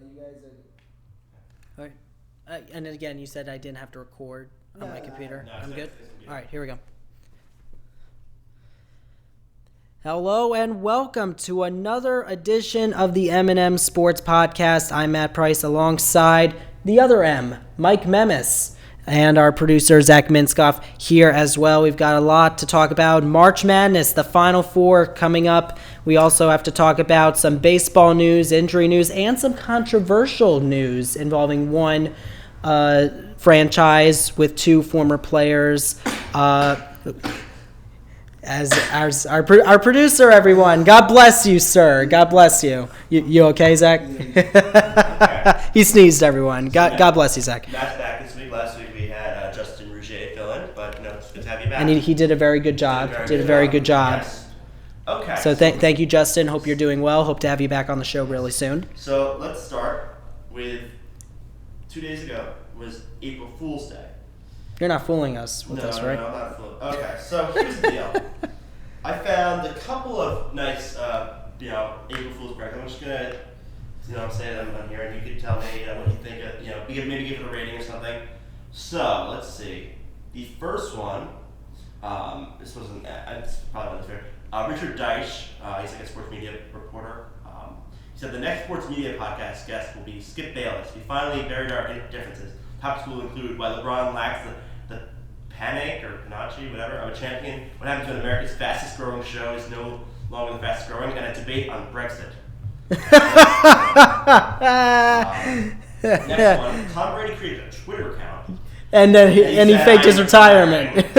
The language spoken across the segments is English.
you guys are... All right. And again, you said I didn't have to record on my computer. No, I'm good? Yeah. All right, here we go. Hello and welcome to another edition of the M&M Sports Podcast. I'm Matt Price alongside the other M, Mike Memis, and our producer, Zach Minskoff, here as well. We've got a lot to talk about. March Madness, the Final Four coming up. We also have to talk about some baseball news, injury news, and some controversial news involving one franchise with two former players. As our producer, everyone. God bless you, sir. God bless you. You okay, Zach? Okay. He sneezed, everyone. God bless you, Zach. Matt's back this week. Last week we had Justin Rouget fill in, but it's good to have you back. And he did a very good job. Did a very good job. Yes. Okay. So thank you, Justin. Hope you're doing well. Hope to have you back on the show really soon. So let's start with 2 days ago was April Fool's Day. You're not fooling us with this, right? No, I'm not fooling. Okay, so here's the deal. I found a couple of nice, April Fool's pranks. I'm just gonna, say them on here, and you can tell me what you think of, maybe give it a rating or something. So let's see. The first one, it's probably not fair. Richard Deitch, he's like a sports media reporter. He said the next sports media podcast guest will be Skip Bayless. We finally buried our differences. Topics will include why LeBron lacks the panic or panache, whatever, of a champion. What happens when America's fastest growing show is no longer the fastest growing, and a debate on Brexit. Next one, Tom Brady created a Twitter account. And then he faked his retirement.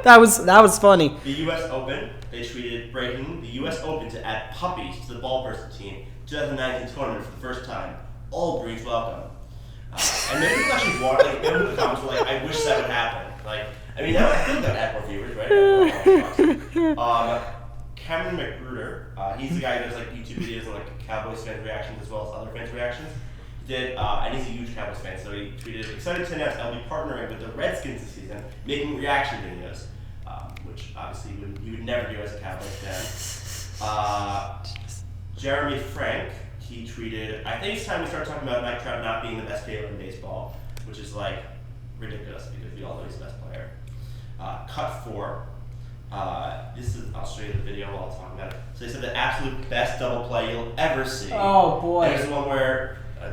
That was funny. The U.S. Open, they tweeted breaking the U.S. Open to add puppies to the ball person team 2019 tournament for the first time. All breeds welcome. And maybe people actually want, in the comments were like, I wish that would happen. Now I think that would add more viewers, right? Cameron McGruder, he's the guy who does YouTube videos on Cowboys fans reactions as well as other fans reactions. He did, and he's a huge Cowboys fan, so he tweeted, excited to announce I'll be partnering with the Redskins this season, making reaction videos, which obviously you would never do as a Cowboys fan. Jeremy Frank, he tweeted, I think it's time we start talking about Mike Trout not being the best player in baseball, which is ridiculous because we all know he's the best player. Cut 4. I'll show you the video while I'm talking about it. So they said the absolute best double play you'll ever see. Oh boy! There's the one where I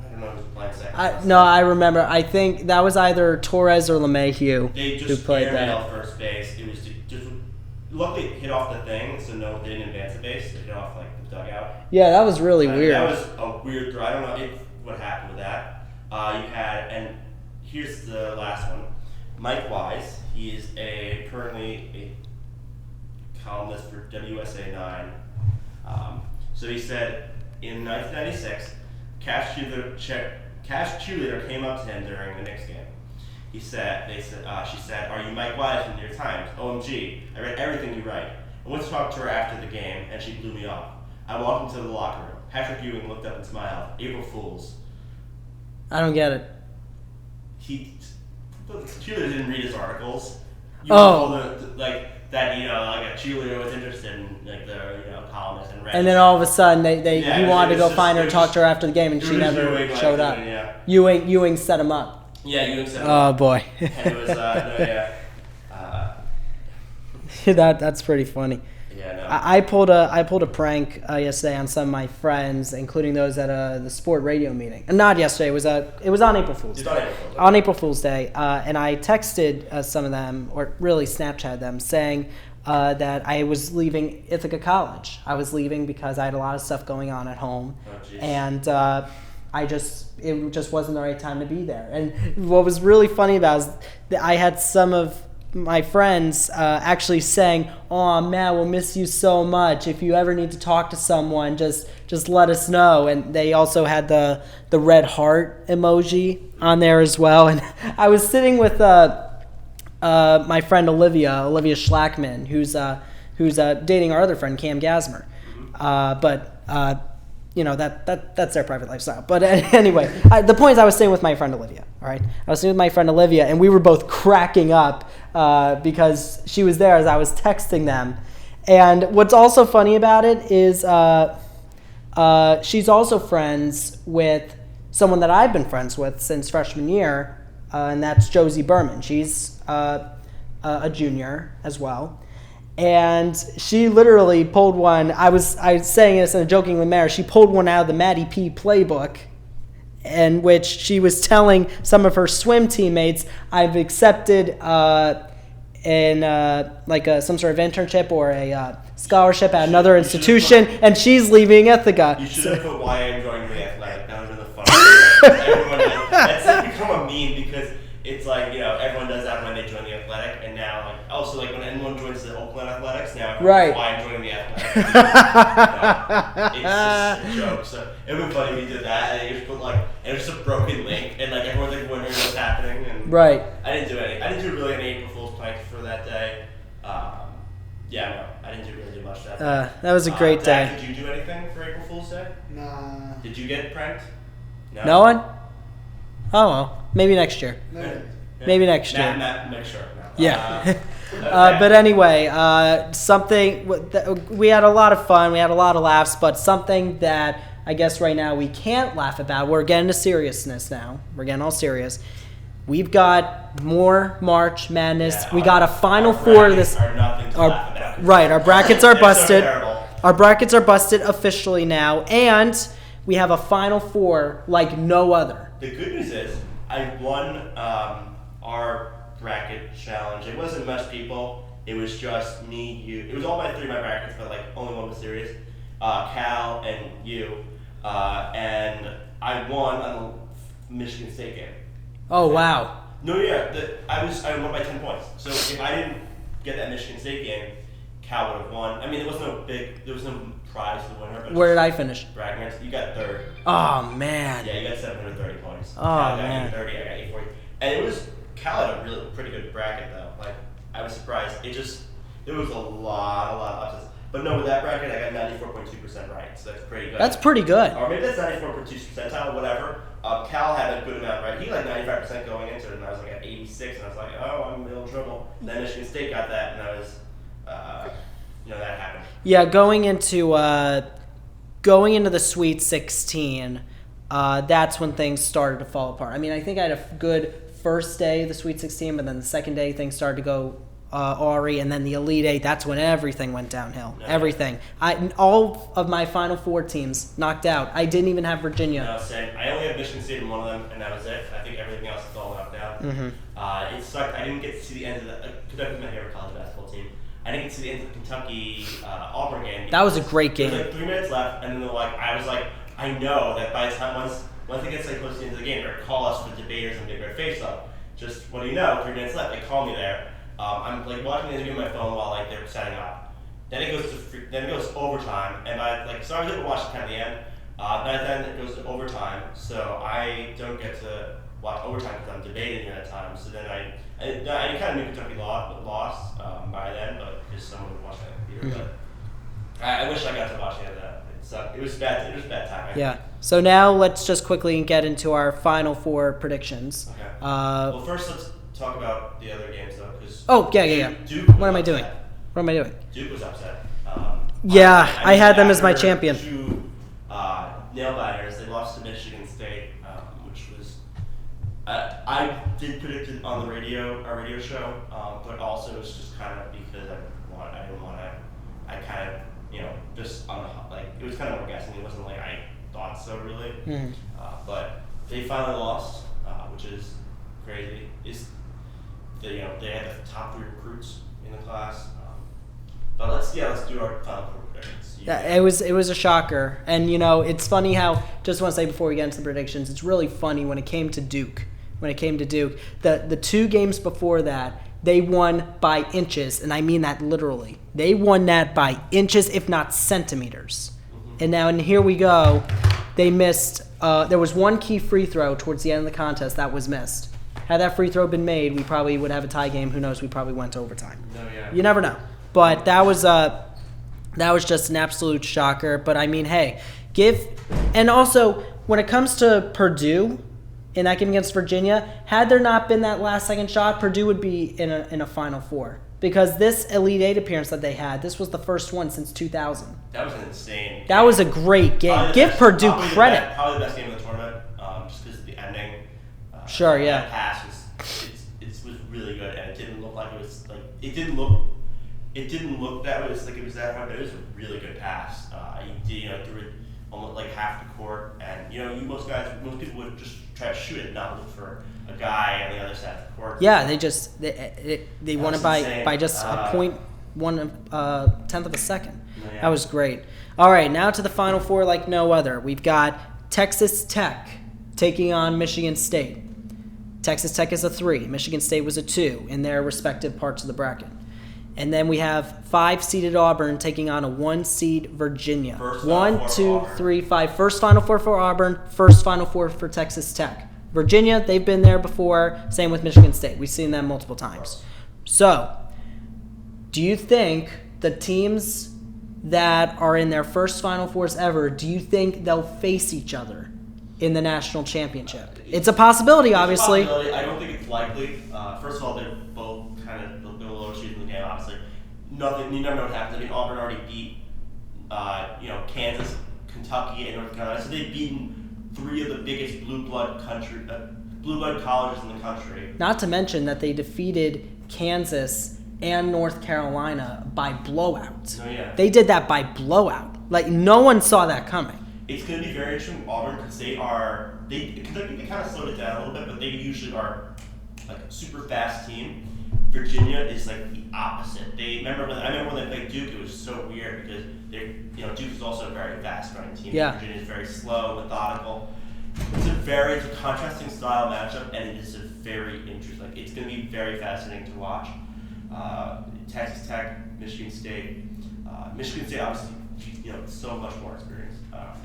don't know who's playing second. I remember. I think that was either Torres or LeMahieu who played that. Off first base. It was just luckily it hit off the thing, so no, they didn't advance the base. They hit off the dugout. Yeah, that was really weird. That was a weird throw. I don't know what happened with that. And here's the last one. Mike Wise. He is currently a columnist for WSA 9. So he said in 1996, Cash Cheerleader came up to him during the Knicks game. She said, "Are you Mike Wise from the New York Times? OMG, I read everything you write. I went to talk to her after the game, and she blew me off. I walked into the locker room. Patrick Ewing looked up and smiled. April Fools." I don't get it. The cheerleader didn't read his articles. A cheerleader was interested in the columnist and read. And then all of a sudden he wanted to go find her and talk to her after the game, and she never showed up. Ewing set him up. Yeah, Ewing set him up. Oh boy. And it was That's pretty funny. Yeah, no. I pulled a prank yesterday on some of my friends, including those at the sport radio meeting. Not yesterday. It was on April Fool's Day. On April Fool's Day, and I texted some of them, or really Snapchat them, saying that I was leaving Ithaca College. I was leaving because I had a lot of stuff going on at home, and it just wasn't the right time to be there. And what was really funny about it is that I had some of my friends actually saying, "Oh, Matt, we'll miss you so much. If you ever need to talk to someone, just let us know." And they also had the red heart emoji on there as well. And I was sitting with my friend Olivia Schlackman, who's dating our other friend Cam Gasmer. That's their private lifestyle. But anyway, the point is I was staying with my friend Olivia, all right? I was staying with my friend Olivia, and we were both cracking up because she was there as I was texting them. And what's also funny about it is she's also friends with someone that I've been friends with since freshman year, and that's Josie Berman. She's a junior as well. And she literally pulled one. I was saying this in a joking manner. She pulled one out of the Maddie P playbook, in which she was telling some of her swim teammates, "I've accepted some sort of internship or a scholarship at another institution, and she's leaving Ithaca." You should have put why I'm joining the athletic. That would have been the funniest. That's become a meme because it's like, everyone does that when they join the athletic, and now also when anyone joins the Oakland Athletics now, right? Why I'm joining the athletic. It's just a joke. So it would be funny if you did that, and you just put and it was just a broken link, and everyone's wondering what's happening. And right. I didn't do any. I didn't do really any April Fool's prank for that day. I didn't really do much that day. That was a great day. Did you do anything for April Fool's Day? Nah. Did you get pranked? No one? Oh well, maybe next year. No. Maybe next year. Make sure. No. Yeah. But anyway, we had a lot of fun. We had a lot of laughs, but something that I guess right now we can't laugh about. We're getting to seriousness now. We're getting all serious. We've got more March Madness. Yeah, we got a Final our Four of this. Are nothing to laugh about. Right, our brackets are busted. So terrible. Our brackets are busted officially now, and we have a Final Four like no other. The good news is I won our bracket challenge. It wasn't much people. It was just me, you. It was all my 3 of my brackets, but only one was serious. Cal and you, and I won on the Michigan State game. Oh wow! No, yeah, I won by 10 points. So if I didn't get that Michigan State game, Cal would have won. I mean, there was no prize to the winner. But where did I finish? Bragging, you got 3rd. Oh man! Yeah, you got 730 points. Oh Cal man! got 830. I got 840. And Cal had a really pretty good bracket though. I was surprised. There was a lot of upsets. But no, with that bracket, I got 94.2% right, so that's pretty good. That's pretty good. Or maybe that's 94.2 percentile, whatever. Cal had a good amount right. He had 95% going into it, and I was at 86, and I was like, oh, I'm in real trouble. And then Michigan State got that, and I was, that happened. Yeah, going into the Sweet 16, that's when things started to fall apart. I mean, I think I had a good first day of the Sweet 16, but then the second day things started to go awry, and then the Elite Eight, that's when everything went downhill. No, everything. All of my Final Four teams knocked out. I didn't even have Virginia. No, same. I only had Michigan State in one of them, and that was it. I think everything else is all knocked out. Mm-hmm. It sucked. I didn't get to see the end of Kentucky's my favorite college basketball team. I didn't get to see the end of the Kentucky Auburn game. That was a great game. There was 3 minutes left, and then I was like, I know that by the time once it gets close to the end of the game, they're gonna call us for debaters and Big Red Face Up. Just what do you know? 3 minutes left. They call me there. I'm watching the interview on my phone while they're setting up. Then it goes to overtime, and so I was able to watch it kind of the end. Then it goes to overtime, so I don't get to watch overtime because I'm debating at that time. So then I kind of knew Kentucky lost by then, but just someone would watch that on the computer. Mm-hmm. But I wish I got to watch the end of that. It sucked. It was bad. It was bad timing. Yeah. So now let's just quickly get into our Final Four predictions. Okay. Well, first let's talk about the other games though, because Duke what am I doing? What am I doing? Duke was upset. I had them as my champion. 2 nail-biters. They lost to Michigan State, which was I did predict it on our radio show, but also it was just kind of because I didn't want to. I kind of just on the it was kind of more guessing. It wasn't like I thought so really. Mm-hmm. But they finally lost, which is crazy. They had the top 3 recruits in the class. But let's do our Final Four predictions. Yeah, it was a shocker, and it's funny how, just want to say before we get into the predictions, it's really funny when it came to Duke. The 2 games before that, they won by inches, and I mean that literally. They won that by inches, if not centimeters. Mm-hmm. And here we go. They missed. There was 1 key free throw towards the end of the contest that was missed. Had that free throw been made, we probably would have a tie game. Who knows? We probably went to overtime. No, yeah. You never know. But that was just an absolute shocker. But I mean, hey, and also when it comes to Purdue in that game against Virginia, had there not been that last second shot, Purdue would be in a Final Four. Because this Elite Eight appearance that they had, this was the first one since 2000. That was an insane. That was a great game. Give Purdue credit. Probably the best game of the tournament, just because of the ending. Sure, yeah. That pass was really good, and it didn't look like it was like it didn't look that way. It was like it was that hard, but it was a really good pass. He threw it almost like half the court, and most people would just try to shoot it, not look for a guy on the other side of the court. Yeah, they won it by just a point, 1/10 of a second. Yeah. That was great. All right, now to the Final Four like no other. We've got Texas Tech taking on Michigan State. Texas Tech is a 3. Michigan State was a 2 in their respective parts of the bracket. And then we have 5-seeded Auburn taking on a 1-seed Virginia. First 1, 2, 3, 5. First Final Four for Auburn. First Final Four for Texas Tech. Virginia, they've been there before. Same with Michigan State. We've seen them multiple times. So, do you think the teams that are in their first Final Fours ever, do you think they'll face each other in the national championship? It's a possibility, obviously. I don't think it's likely. First of all, they're both kind of the lower seeds in the game, obviously. You never know what happens. I mean, Auburn already beat Kansas, Kentucky, and North Carolina. So they've beaten 3 of the biggest blue blood colleges in the country. Not to mention that they defeated Kansas and North Carolina by blowout. Oh, yeah. They did that by blowout. Like, no one saw that coming. It's going to be very interesting with Auburn because they kind of slowed it down a little bit, but they usually are like a super fast team. Virginia is like the opposite. I remember when they played Duke, it was so weird because Duke is also a very fast running team. Yeah. Virginia is very slow, methodical. It's a contrasting style matchup, and it is a very interesting. Like, it's going to be very fascinating to watch. Texas Tech, Michigan State. Michigan State obviously, so much more experience.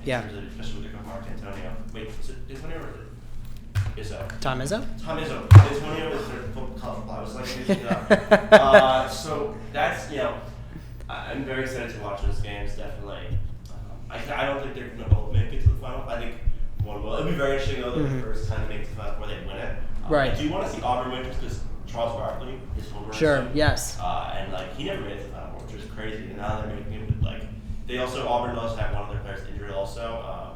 Yeah. Especially with Mark Antonio. Wait, is it Antonio or is it Izzo? Tom Izzo? Tom Izzo. Antonio is their football club. I was like, so that's I'm very excited to watch those games. Definitely. I don't think they're going to both make it to the final. I think one will. It'll be very interesting though. The first time they make it to the final, where they win it. Right. I do want to see Auburn win just because Charles Barkley is home. Sure. Yes. And he never made it to the final, which was crazy. And now they're making it. Auburn does have one of their players injured also,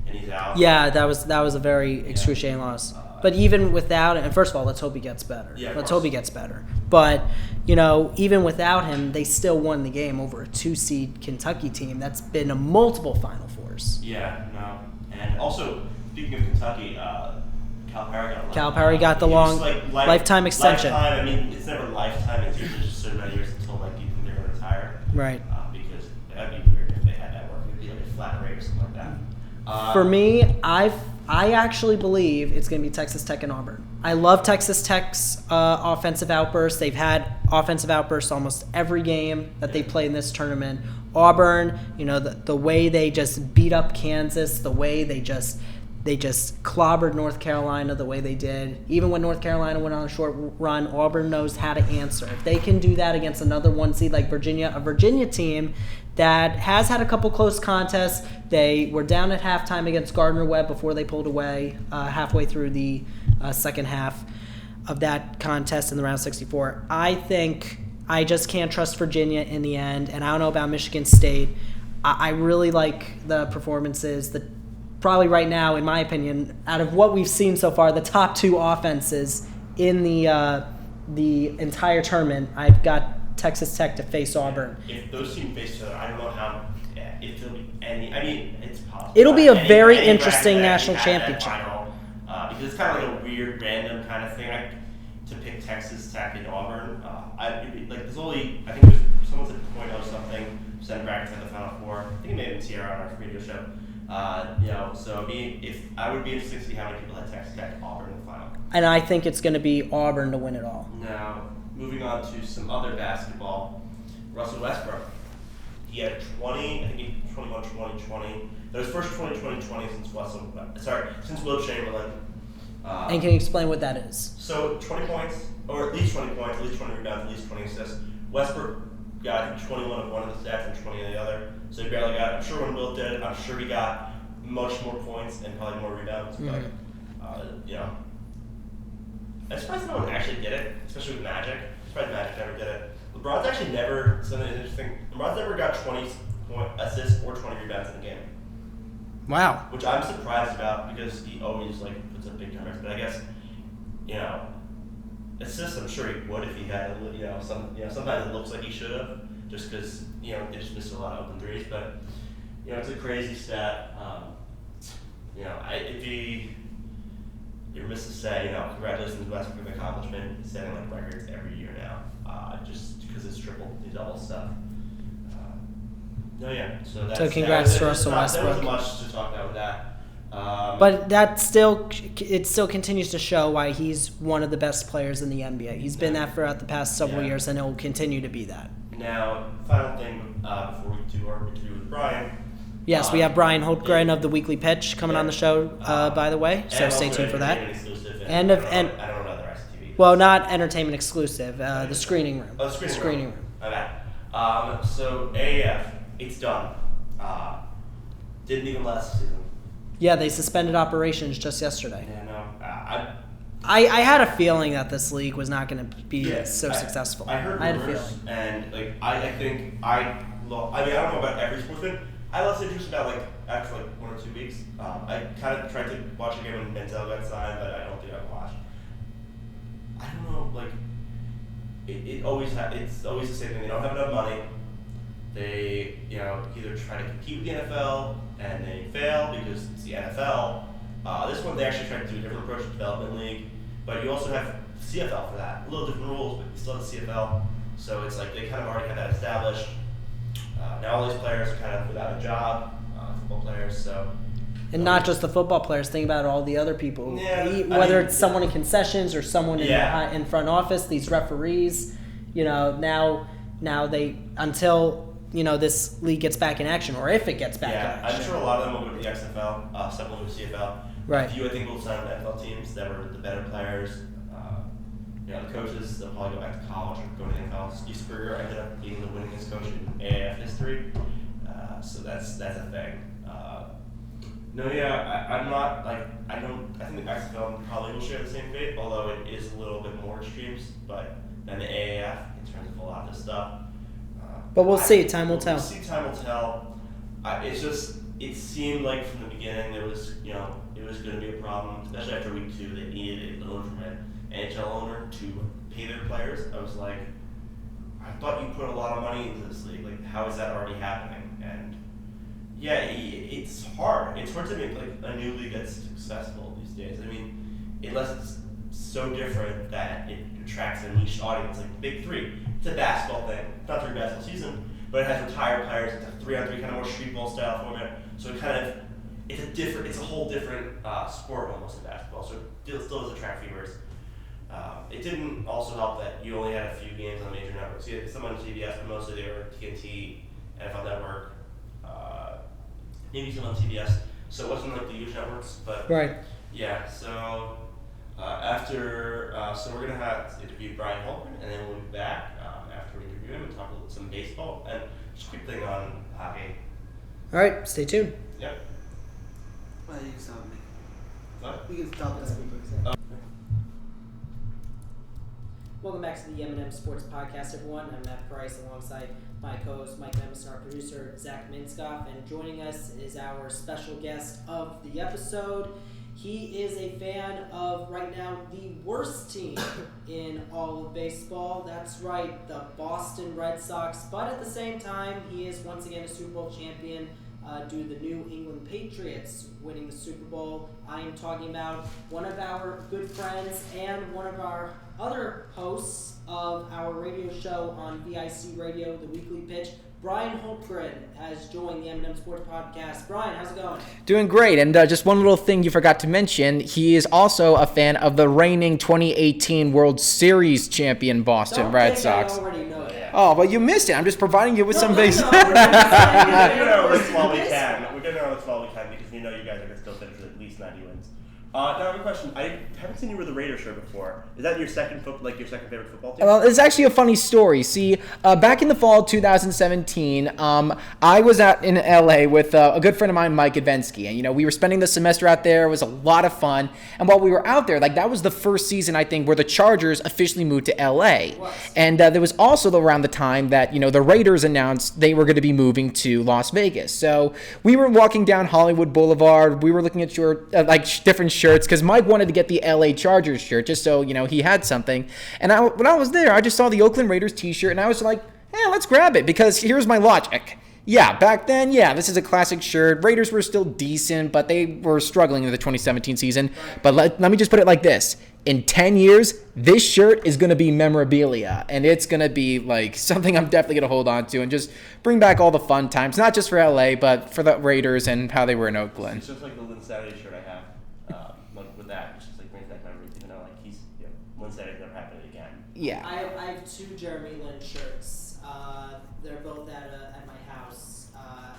and he's out. Yeah, that was a very excruciating loss. But even without it, and first of all, let's hope he gets better. Yeah, let's hope he gets better. But even without him, they still won the game over a 2-seed Kentucky team that's been a multiple Final Fours. Yeah, no, and also speaking of Kentucky, Calipari got the long lifetime extension. Lifetime. I mean, it's never lifetime. It's usually just so many years until you think they're going to retire. Right. Because that'd be weird if they had that work. It'd be like a flat rate or something like that. For me, I actually believe it's going to be Texas Tech and Auburn. I love Texas Tech's offensive outbursts. They've had offensive outbursts almost every game that they play in this tournament. Auburn, the way they just beat up Kansas, the way they just clobbered North Carolina the way they did. Even when North Carolina went on a short run, Auburn knows how to answer. If they can do that against another 1-seed like Virginia, a Virginia team that has had a couple close contests. They were down at halftime against Gardner-Webb before they pulled away halfway through the second half of that contest in the round 64. I think I just can't trust Virginia in the end, and I don't know about Michigan State. I really like the performances. Probably right now, in my opinion, out of what we've seen so far, the top 2 offenses in the entire tournament, I've got Texas Tech to face Auburn. If those teams face each other, I don't know how. If there'll be any. I mean, it's possible. It'll be a very interesting national championship. Because it's kind of like a weird, random kind of thing. To pick Texas Tech and Auburn, there's only. I think someone said .0 something percent brackets at the Final Four. I think it may have been Sierra on our radio show. So I would be interested to see how many people had Texas Tech Auburn in the final. And I think it's going to be Auburn to win it all. Now, moving on to some other basketball, Russell Westbrook. He had 21, 20, 20. That was first 20, 20 since Will Chamberlain. And can you explain what that is? So 20 points, or at least 20 points, at least 20 rebounds, at least 20 assists. Westbrook got 21 of one of the stats and 20 of the other. So he barely got. I'm sure when Will did it, I'm sure he got much more points and probably more rebounds. Mm-hmm. But I'm surprised no one actually did it, especially with Magic. I'm surprised Magic never did it. LeBron's actually never. Something interesting. LeBron's never got 20 assists or 20 rebounds in a game. Wow. Which I'm surprised about because he always puts up big numbers. But I guess assists I'm sure he would if he had sometimes it looks like he should have just because they just missed a lot of open threes. But it's a crazy stat. You're remiss to say, congratulations to Westbrook for the accomplishment. He's setting records every year now, just because it's triple, double stuff. So congrats to Russell Westbrook. There wasn't much to talk about with that. But it still continues to show why he's one of the best players in the NBA. He's been that throughout the past several years, and he'll continue to be that. Now, final thing before we do our interview with Bryan. Yes, we have Bryan Hultgren of the Weekly Pitch coming on the show, by the way, so stay tuned for that. And I don't know the rest of TV. Well, not entertainment exclusive, the screening room. Oh, the screening room. Okay. So AAF, it's done. Didn't even last season. Yeah, they suspended operations just yesterday. Yeah, no. I had a feeling that this league was not going to be successful. I heard rumors, and I don't know about every sportsman. I lost interest about after 1 or 2 weeks. I kind of tried to watch a game when Menzel got signed, but I don't think I watched. I don't know, it's always the same thing. They don't have enough money. They either try to compete with the NFL and they fail because it's the NFL. This one they actually tried to do a different approach to development league, but you also have CFL for that. A little different rules, but you still have CFL. So it's they kind of already have that established. Now all these players are kind of without a job, football players. So. And not just the football players. Think about all the other people. Yeah, whether it's someone in concessions or someone in front office. These referees, now they until. This league gets back in action, or if it gets back in action. I'm sure a lot of them will go to the XFL, some will go to CFL. Right. A few, I think, will sign with NFL teams that were the better players. The coaches, they'll probably go back to college or go to the NFL. Steve Spurrier ended up being the winningest coach in AAF history, so that's a thing. I'm not, I think the XFL probably will share the same fate, although it is a little bit more extremes, than the AAF in terms of a lot of this stuff. But we'll see. Time will tell. Time will tell. It seemed like from the beginning there was, it was going to be a problem, especially after week 2. They needed a loan from an NHL owner to pay their players. I was like, I thought you put a lot of money into this league. How is that already happening? And it's hard. It's hard to make a new league that's successful these days. Unless it's so different that it attracts a niche audience, like the Big 3. It's a basketball thing. It's not 3 basketball season, but it has retired players. It's a 3-on-3 kind of more street ball style format. So it's a whole different sport almost in basketball. So it still does attract viewers. It didn't also help that you only had a few games on major networks. You had some on CBS, but mostly they were TNT, NFL Network, maybe some on CBS. So it wasn't the huge networks, but right. Yeah. So so we're gonna interview Bryan Hultgren, and then we'll be back after we interview him and talk a little some baseball and just a quick thing on hockey. All right, stay tuned. Yep. Well, you can stop me. What? You can stop us. Welcome back to the M&M Sports Podcast, everyone. I'm Matt Price alongside my co-host Mike Nemes and our producer Zach Minskoff, and joining us is our special guest of the episode. He is a fan of, right now, the worst team in all of baseball. That's right, the Boston Red Sox. But at the same time, he is once again a Super Bowl champion due to the New England Patriots winning the Super Bowl. I am talking about one of our good friends and one of our other hosts of our radio show on VIC Radio, The Weekly Pitch. Bryan Hultgren has joined the M&M Sports Podcast. Bryan, how's it going? Doing great. And just one little thing you forgot to mention, he is also a fan of the reigning 2018 World Series champion Boston Red Sox. I already know that. Oh, well, you missed it. I'm just providing you with some basic. We're going to know this while we can. We're going to know this while we can because we know you guys are going to still finish with at least 90 wins Now I have a question. I haven't seen you with a Raiders shirt before. Is that your second favorite football team? Well, it's actually a funny story. See, back in the fall of 2017, I was out in LA with a good friend of mine, Mike Advensky, and we were spending the semester out there. It was a lot of fun, and while we were out there, that was the first season I think where the Chargers officially moved to LA, and there was also around the time that the Raiders announced they were going to be moving to Las Vegas. So we were walking down Hollywood Boulevard. We were looking at different shirts because Mike wanted to get the LA Chargers shirt just so he had something. And when I was there, I just saw the Oakland Raiders t-shirt and I was like, hey, let's grab it, because here's my logic. Yeah, back then, this is a classic shirt. Raiders were still decent, but they were struggling in the 2017 season. But let me just put it like this. In 10 years, this shirt is going to be memorabilia, and it's going to be like something I'm definitely going to hold on to and just bring back all the fun times, not just for LA, but for the Raiders and how they were in Oakland. It's just like the Lynn Saturday shirt I have, with that, which just like brings back memories, even though he's, Lynn Saturday's never happened again. Yeah. I have 2 Jeremy Lin shirts. They're both at my house,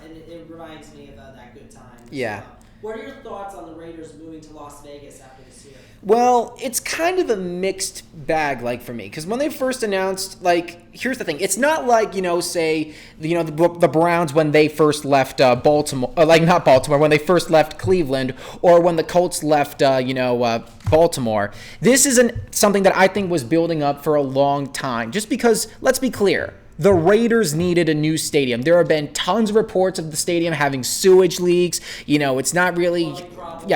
and it reminds me of that good time. Yeah. So, what are your thoughts on the Raiders moving to Las Vegas after this year? Well, it's kind of a mixed bag, for me, because when they first announced, here's the thing: it's not like say, the Browns when they first left Baltimore, not Baltimore, when they first left Cleveland, or when the Colts left, Baltimore. This isn't something that I think was building up for a long time, just because, let's be clear. The Raiders needed a new stadium. There have been tons of reports of the stadium having sewage leaks. It's not really,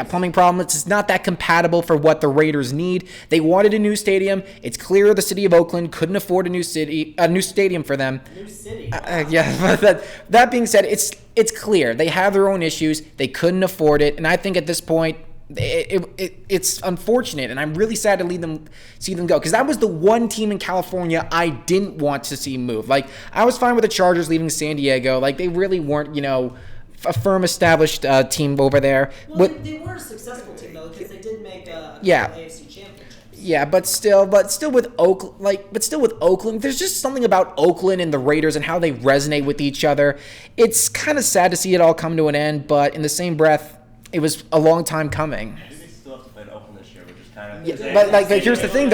plumbing problems. It's not that compatible for what the Raiders need. They wanted a new stadium. It's clear the city of Oakland couldn't afford a new stadium for them. New city. That being said, it's clear they have their own issues. They couldn't afford it, and I think at this point, it's unfortunate, and I'm really sad to see them go, because that was the one team in California I didn't want to see move. I was fine with the Chargers leaving San Diego. They really weren't, a firm established team over there. Well, they were a successful team though, because they did make a AFC championships. Yeah, but still with Oakland, there's just something about Oakland and the Raiders and how they resonate with each other. It's kind of sad to see it all come to an end, but in the same breath, it was a long time coming. I think they still have to play Oakland this year, which is kind of... Yeah, but here's the thing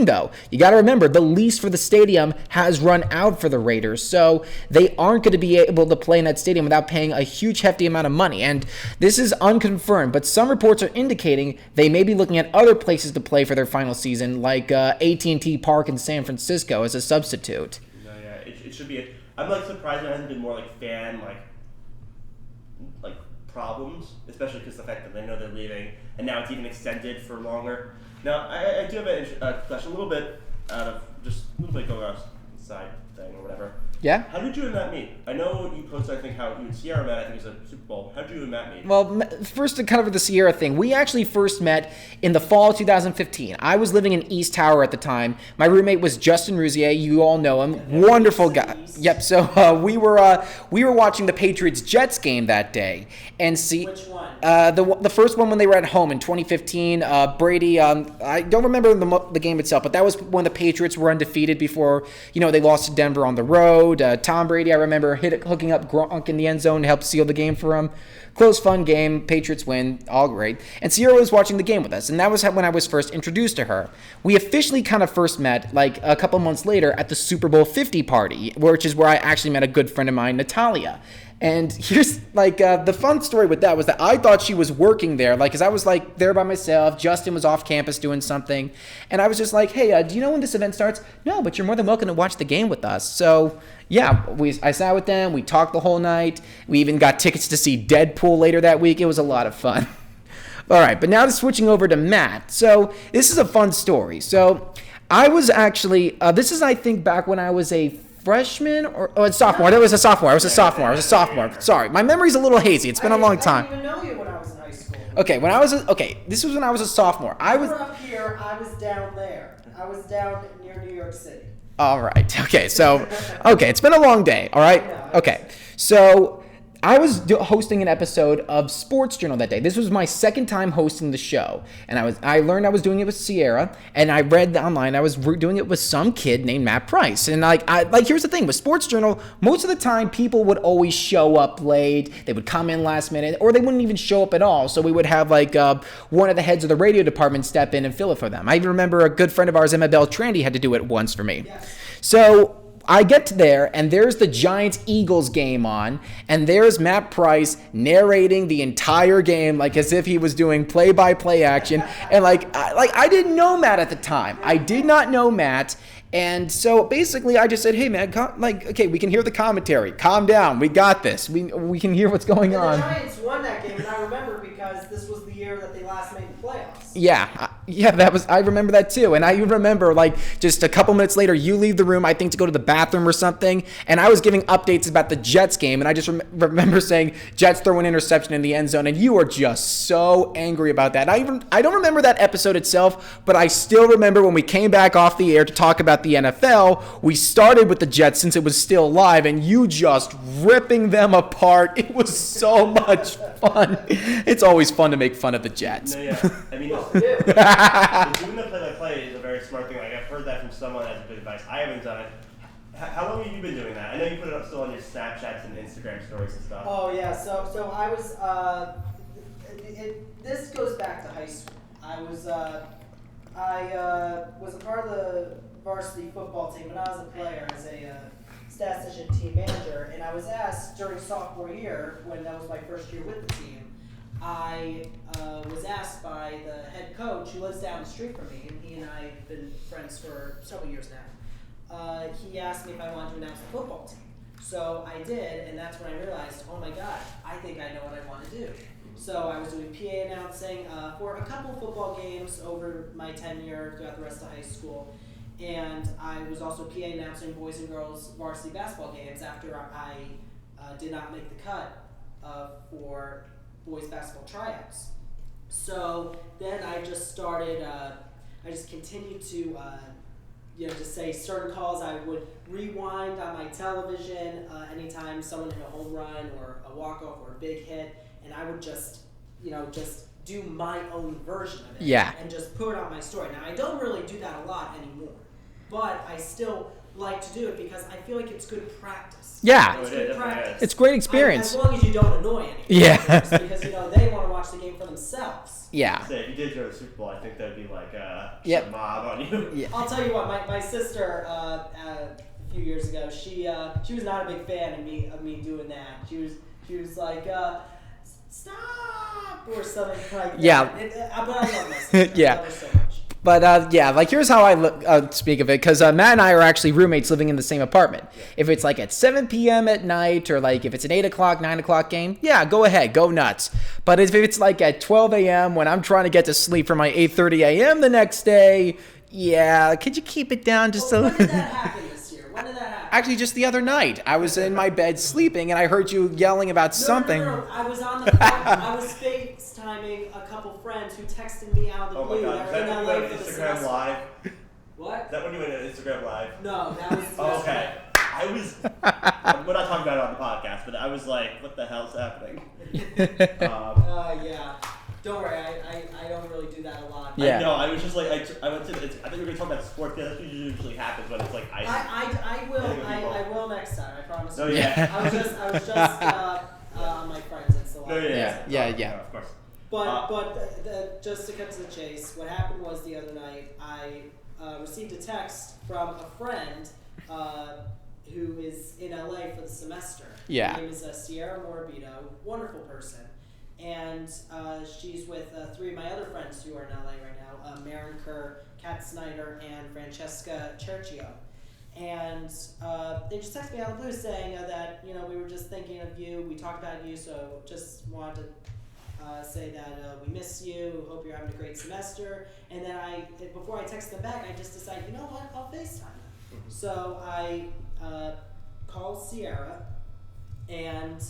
though. You got to remember, the lease for the stadium has run out for the Raiders, so they aren't going to be able to play in that stadium without paying a huge, hefty amount of money. And this is unconfirmed, but some reports are indicating they may be looking at other places to play for their final season, like AT&T Park in San Francisco as a substitute. No, yeah, it should be... I'm surprised there hasn't been more fan problems, especially because the fact that they know they're leaving, and now it's even extended for longer. Now, I do have a question, a little bit going off the side thing or whatever. Yeah? How did you and Matt meet? I know you posted, I think, how you and Sierra met, I think it was a Super Bowl. How did you and Matt meet? Well, first, to cover the Sierra thing, we actually first met in the fall of 2015. I was living in East Tower at the time. My roommate was Justin Rousier. You all know him. Wonderful guy. Yep, so we were watching the Patriots-Jets game that day. And see, which one? The first one when they were at home in 2015. Brady, I don't remember the game itself, but that was when the Patriots were undefeated before, they lost to Denver on the road. Tom Brady, I remember hooking up Gronk in the end zone to help seal the game for him. Close, fun game. Patriots win. All great. And Sierra was watching the game with us, and that was when I was first introduced to her. We officially kind of first met a couple months later at the Super Bowl 50 party, which is where I actually met a good friend of mine, Natalia. And here's the fun story with that was that I thought she was working there, because I was there by myself. Justin was off campus doing something, and I was just like, hey, do you know when this event starts? No, but you're more than welcome to watch the game with us. So yeah, I sat with them. We talked the whole night. We even got tickets to see Deadpool later that week. It was a lot of fun. All right, but now switching over to Matt. So this is a fun story. So I was actually this is I think back when I was a freshman or sophomore. That was a sophomore. I was a sophomore. Sorry, my memory's a little hazy. It's been a long time. I didn't even know you when I was in high school. Okay, this was when I was a sophomore. You were up here. I was down there. I was down near New York City. All right. Okay. So, it's been a long day. All right. Okay. So I was hosting an episode of Sports Journal that day. This was my second time hosting the show, and I learned I was doing it with Sierra, and I read online I was doing it with some kid named Matt Price. And here's the thing with Sports Journal, most of the time people would always show up late, they would come in last minute, or they wouldn't even show up at all. So we would have one of the heads of the radio department step in and fill it for them. I even remember a good friend of ours, Emma Beltrandi, had to do it once for me. Yes. So I get to there, and there's the Giants-Eagles game on, and there's Matt Price narrating the entire game like as if he was doing play-by-play action. And I didn't know Matt at the time. I did not know Matt. And so basically I just said, hey, man, okay, we can hear the commentary. Calm down. We got this. We can hear what's going on. The Giants won that game, and I remember because this was the year that they last made the playoffs. Yeah, I remember that too. And I remember just a couple minutes later, you leave the room, I think to go to the bathroom or something, and I was giving updates about the Jets game, and I just remember saying, Jets throw an interception in the end zone, and you were just so angry about that. I don't remember that episode itself, but I still remember when we came back off the air to talk about the NFL, we started with the Jets since it was still live, and you just ripping them apart. It was so much fun. It's always fun to make fun of the Jets. No, yeah. I mean, doing the play-by-play is a very smart thing. I've heard that from someone as good advice. I haven't done it. How long have you been doing that? I know you put it up still on your Snapchats and Instagram stories and stuff. Oh yeah, so I was. This goes back to high school. I was a part of the varsity football team when I was a player as a statistician team manager, and I was asked during sophomore year, when that was my first year with the team, I was asked by the head coach who lives down the street from me, and he and I have been friends for several years now. He asked me if I wanted to announce the football team. So I did, and that's when I realized, oh my God, I think I know what I want to do. So I was doing PA announcing for a couple football games over my tenure throughout the rest of high school. And I was also PA announcing boys and girls varsity basketball games after I did not make the cut for boys basketball tryouts. So then I just started, I just continued to just say certain calls I would rewind on my television anytime someone hit a home run or a walk-off or a big hit, and I would just do my own version of it. Yeah. And just put it on my story. Now, I don't really do that a lot anymore, but I still like to do it because I feel like it's good practice. Yeah. It's good practice. It's great experience. As long as you don't annoy anyone. Yeah. Because, they want to watch the game for themselves. Yeah. So if you did go to the Super Bowl, I think that'd be like a mob on you. Yeah. I'll tell you what, my sister a few years ago, she was not a big fan of me doing that. She was like, stop, or something like that. Yeah. But I love my sister. Yeah. I love her so much. But here's how I speak of it, because Matt and I are actually roommates living in the same apartment. Yeah. If it's at 7 p.m. at night, or if it's an 8 o'clock, 9 o'clock game, yeah, go ahead, go nuts. But if it's at 12 a.m. when I'm trying to get to sleep for my 8:30 a.m. the next day, yeah, could you keep it down just a little? When did that happen this year? When did that happen? Actually, just the other night. I was in my bed sleeping, and I heard you yelling about something. No. I was on the phone. I was FaceTiming a couple friends who texted me out of the blue. Oh my God, is that when you went to Instagram Live? What? Is that when you went to Instagram Live? No, that was... Oh, okay. We're not talking about it on the podcast, but I was like, what the hell's happening? Yeah. Don't worry, I don't really do that a lot. Yeah. No, I was just like, I went to, I think we were going to talk about sports, because that's what usually happens when it's like ice. I will next time, I promise. Oh, yeah. I was just my friends and so on. No, Yeah. Of course. But just to cut to the chase, what happened was the other night I received a text from a friend who is in LA for the semester. Yeah. Her name is Sierra Morbido, wonderful person. And she's with three of my other friends who are in LA right now, Maren Kerr, Kat Snyder, and Francesca Cerchio. And they just texted me out of the blue saying that, we were just thinking of you, we talked about you, so just wanted to say that we miss you, hope you're having a great semester. And then before I text them back, I just decided, you know what, I'll FaceTime them. Mm-hmm. So I called Sierra, and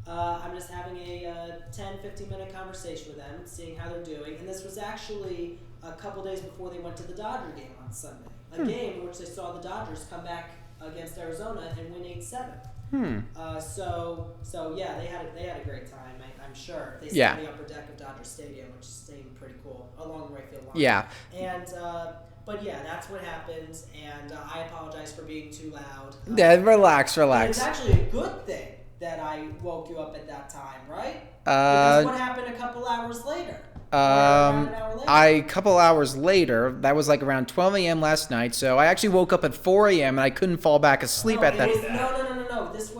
I'm just having a 10-15 minute conversation with them, seeing how they're doing. And this was actually a couple days before they went to the Dodger game on Sunday. A game in which they saw the Dodgers come back against Arizona and win 8-7. So yeah, they had a great time. I'm sure they Yeah. sat on the upper deck of Dodger Stadium, which seemed pretty cool, along the right field line. Yeah. And but yeah, that's what happened, and I apologize for being too loud. Yeah, relax. And it's actually a good thing that I woke you up at that time, right? Because what happened a couple hours later? Around an hour later? A couple hours later, that was like around 12 a.m. last night, so I actually woke up at 4 a.m. and I couldn't fall back asleep at that. No. This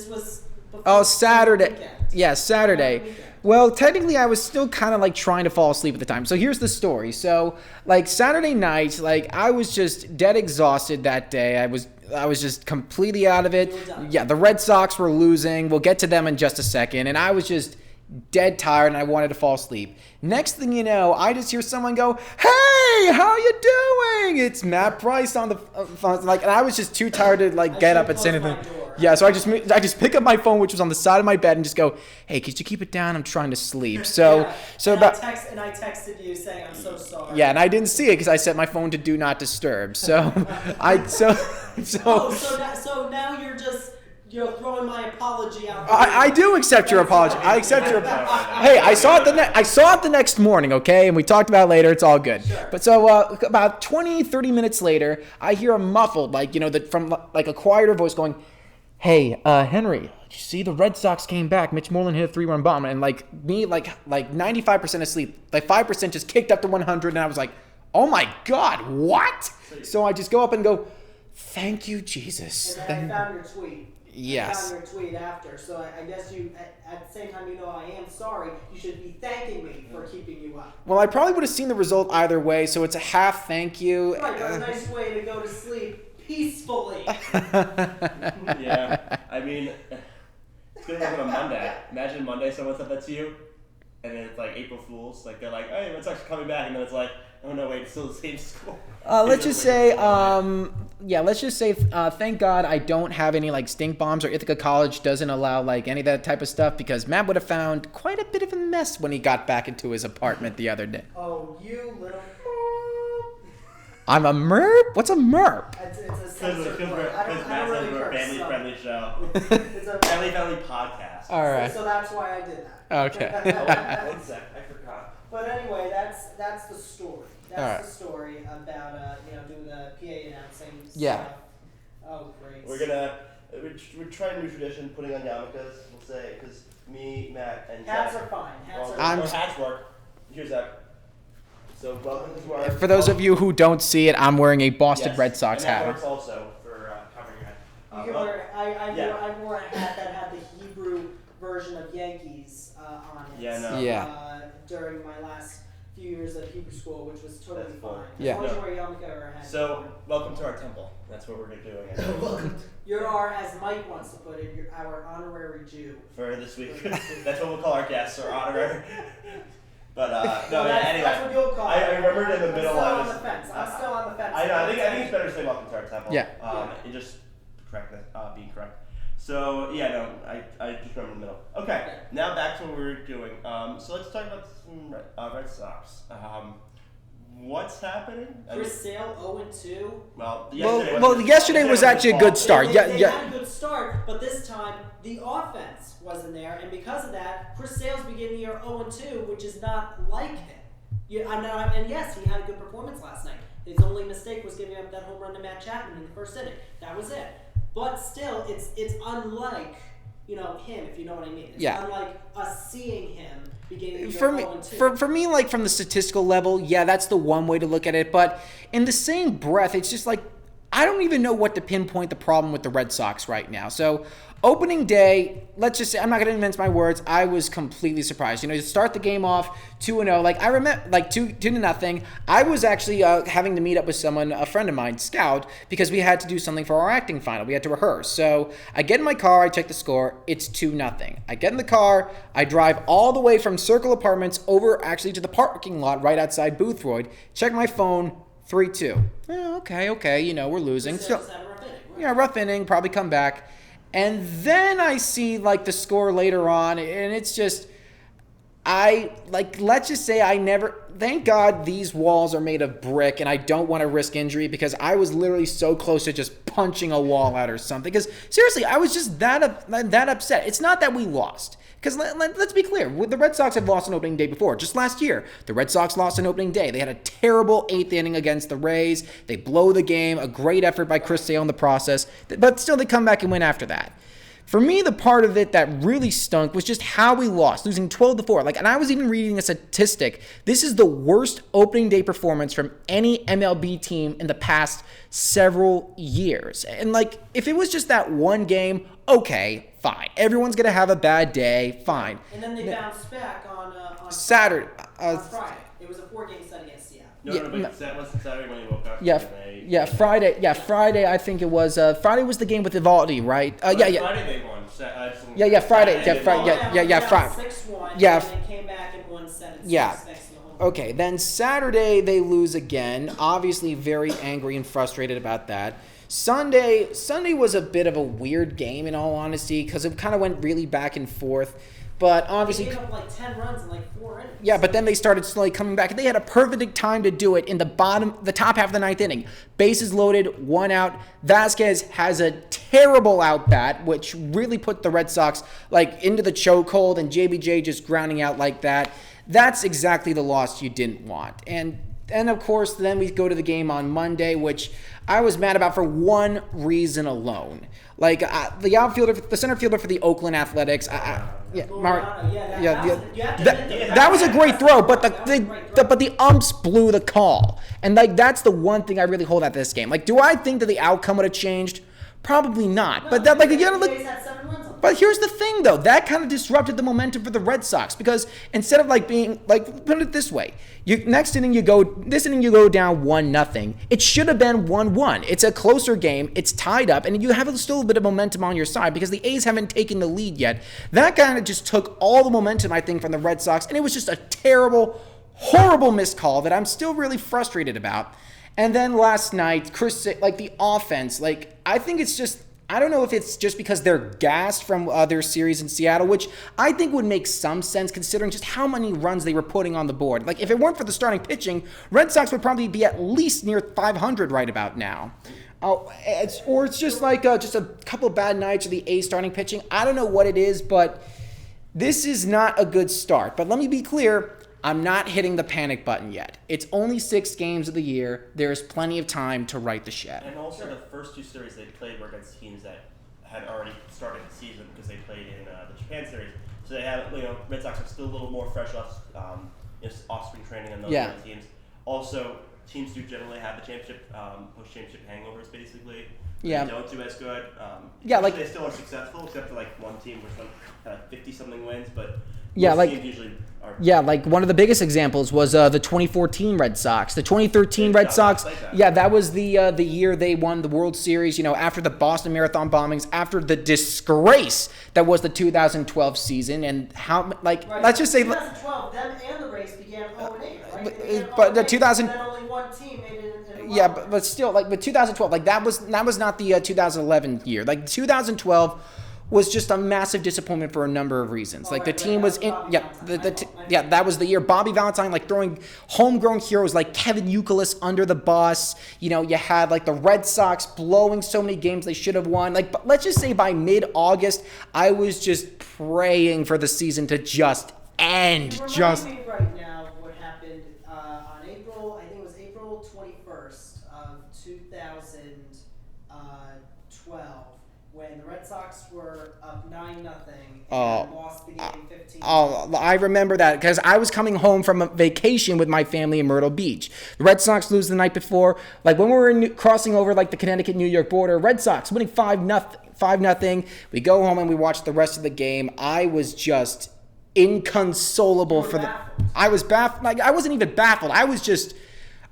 was before Oh, Saturday. the weekend. Yeah, Saturday. Weekend. Well, technically, I was still kind of like trying to fall asleep at the time. So here's the story. So, like Saturday night, like I was just dead exhausted that day. I was just completely out of it. You were done. Yeah, the Red Sox were losing. We'll get to them in just a second. And I was just dead tired and I wanted to fall asleep. Next thing you know, I just hear someone go, "Hey, how you doing?" It's Matt Price on the phone. Like, and I was just too tired to like get up and say anything. Yeah, so I just pick up my phone, which was on the side of my bed, and just go, "Hey, could you keep it down? I'm trying to sleep." So, I texted you saying I'm so sorry. yeah, and I didn't see it because I set my phone to do not disturb. So, So now you're throwing my apology out. I do accept your apology. I accept your apology. Hey, I saw it the next morning, okay? And we talked about it later. It's all good. Sure. But so about 20, 30 minutes later, I hear a muffled, like, from like a quieter voice going, "Hey, Henry, did you see the Red Sox came back? Mitch Moreland hit a 3-run bomb." And like me, like 95% asleep, like 5% just kicked up to 100, and I was like, "Oh my God, what?" So I just go up and go, "Thank you, Jesus." And I found your tweet. Yes. I found your tweet after, so I guess you, at the same time, I am sorry. You should be thanking me for keeping you up. Well, I probably would have seen the result either way, so it's a half thank you. Right, that's a nice way to go to sleep peacefully. Yeah, I mean, it's gonna happen on Monday. Imagine Monday someone said that to you, and then it's like April Fools. Like they're like, "Hey, Red Sox are coming back," and then it's like, "Oh no, wait, it's still the same school." Let's just say, thank God I don't have any like stink bombs, or Ithaca College doesn't allow like any of that type of stuff, because Matt would have found quite a bit of a mess when he got back into his apartment the other day. Oh, you little. I'm a merp? What's a merp? It's a Because censored word. I Matt don't said really we're a curse, family-friendly show. It's a Family-friendly podcast. All right. So that's why I did that. Okay. One sec, I forgot. But anyway, that's the story. That's Alright. the story about doing the PA announcing Yeah. stuff. Oh, great. We're trying a new tradition, putting on yarmulkes. We'll say because me, Matt, and Hats Zach. are fine. Hats Well, are. hats work. Here's Zach. So welcome to our. For those of you who don't see it, I'm wearing a Boston Yes, Red Sox and that hat. works also for covering your head. You can wear. yeah. I wore a hat that had the Hebrew version of Yankees on it. Yeah, no. Yeah. During my last few years of Hebrew school, which was totally That's cool. fine. Yeah. As long as you wear a yarmulke or a hat. So welcome to our temple. That's what we're doing. You're our, as Mike wants to put it, you're our honorary Jew. For this week. That's what we'll call our guests, our honorary. But No, anyway. that's what you'll call it. I remembered in the middle I'm I was. still on the fence. I'm still on the fence. I know. I think it's better to say welcome to our temple. Yeah. And just correct that. Being correct. So yeah, no, I just remember in the middle. Okay. Now back to what we were doing. So let's talk about some Red Sox. What's happening? Chris Sale 0-2. Yesterday was actually a good start. They Yeah. had a good start, but this time the offense wasn't there, and because of that, Chris Sale's beginning the year 0-2, which is not like him. And yes, he had a good performance last night. His only mistake was giving up that home run to Matt Chapman in the first inning. That was it. But still, it's unlike him, if you know what I mean. It's unlike us seeing him beginning the year 0-2. For me, like from the statistical level, yeah, that's the one way to look at it. But in the same breath, it's just like I don't even know what to pinpoint the problem with the Red Sox right now. So opening day, let's just say, I'm not going to mince my words, I was completely surprised. To start the game off 2-0, like I remember, like 2-0. I was actually having to meet up with someone, a friend of mine, Scout, because we had to do something for our acting final. We had to rehearse. So I get in my car, I check the score, it's 2-0. I get in the car, I drive all the way from Circle Apartments over actually to the parking lot right outside Boothroyd, check my phone, 3-2. Okay, we're losing. Chris Sale's had a rough inning, right? Yeah, rough inning, probably come back. And then I see like the score later on, and it's just let's just say thank God these walls are made of brick and I don't want to risk injury because I was literally so close to just punching a wall out or something. Because seriously, I was just that upset. It's not that we lost. Because let's be clear, the Red Sox have lost an opening day before. Just last year, the Red Sox lost an opening day. They had a terrible 8th inning against the Rays. They blow the game, a great effort by Chris Sale in the process. But still, they come back and win after that. For me, the part of it that really stunk was just how we lost, losing 12-4. And I was even reading a statistic. This is the worst opening day performance from any MLB team in the past several years. And if it was just that one game, okay, fine. Everyone's gonna have a bad day, fine. And then they bounced back on Saturday. On Friday. It was a 4-game set against Seattle. But that wasn't Saturday when you woke up. Friday. Yeah, Friday. I think it was. Friday was the game with Evaldi, right? Friday they won. Friday. Friday. 6-1. Yeah. And they came back and won 7-6 Yeah. next to the home. Okay, then Saturday they lose again. Obviously, very angry and frustrated about that. Sunday was a bit of a weird game, in all honesty, because it kind of went really back and forth. But obviously, they gave up 10 runs in 4 innings. Yeah, but then they started slowly coming back. They had a perfect time to do it in the top half of the 9th inning. Bases loaded, 1 out. Vasquez has a terrible out bat, which really put the Red Sox into the chokehold, and JBJ just grounding out like that. That's exactly the loss you didn't want. And of course, then we go to the game on Monday, which I was mad about for one reason alone. The outfielder, the center fielder for the Oakland Athletics. That was a great throw, but the umps blew the call, and that's the one thing I really hold at this game. Do I think that the outcome would have changed? Probably not. But that you gotta look. But here's the thing, though. That kind of disrupted the momentum for the Red Sox because instead of being put it this way, this inning you go down 1-0. It should have been 1-1. It's a closer game. It's tied up, and you have still a bit of momentum on your side because the A's haven't taken the lead yet. That kind of just took all the momentum, I think, from the Red Sox, and it was just a terrible, horrible missed call that I'm still really frustrated about. And then last night, Chris, the offense, I think it's just. I don't know if it's just because they're gassed from their series in Seattle, which I think would make some sense considering just how many runs they were putting on the board. If it weren't for the starting pitching, Red Sox would probably be at least near 500 right about now. It's just just a couple of bad nights of the A's starting pitching. I don't know what it is, but this is not a good start. But let me be clear. I'm not hitting the panic button yet. It's only 6 games of the year. There's plenty of time to right the ship. And also the first 2 series they played were against teams that had already started the season because they played in the Japan series. So they have, Red Sox are still a little more fresh off spring training and those kind of teams. Also, teams do generally have the championship, post-championship hangovers, basically. Yeah. They don't do as good. They still are successful, except for one team which had 50-something wins, but teams usually are. Yeah, one of the biggest examples was the 2014 Red Sox. The 2013 Red Sox, that was the year they won the World Series, after the Boston Marathon bombings, after the disgrace that was the 2012 season, and let's just say 2012, them and the race began 0-8, right? But the 2000 then only one team made it in yeah, but still, with 2012, that was not the 2011 year. 2012 was just a massive disappointment for a number of reasons. The team was in, that was the year. Bobby Valentine, throwing homegrown heroes like Kevin Youkilis under the bus. You had the Red Sox blowing so many games they should have won. But let's just say by mid-August, I was just praying for the season to just end. Remind me right now what happened on April 21st of 2012. When the Red Sox were up 9-0 and lost the game 15. I remember that because I was coming home from a vacation with my family in Myrtle Beach. The Red Sox lose the night before. When we were crossing over the Connecticut-New York border, Red Sox winning 5-0. We go home and we watch the rest of the game. I was just inconsolable I was baffled. I wasn't even baffled.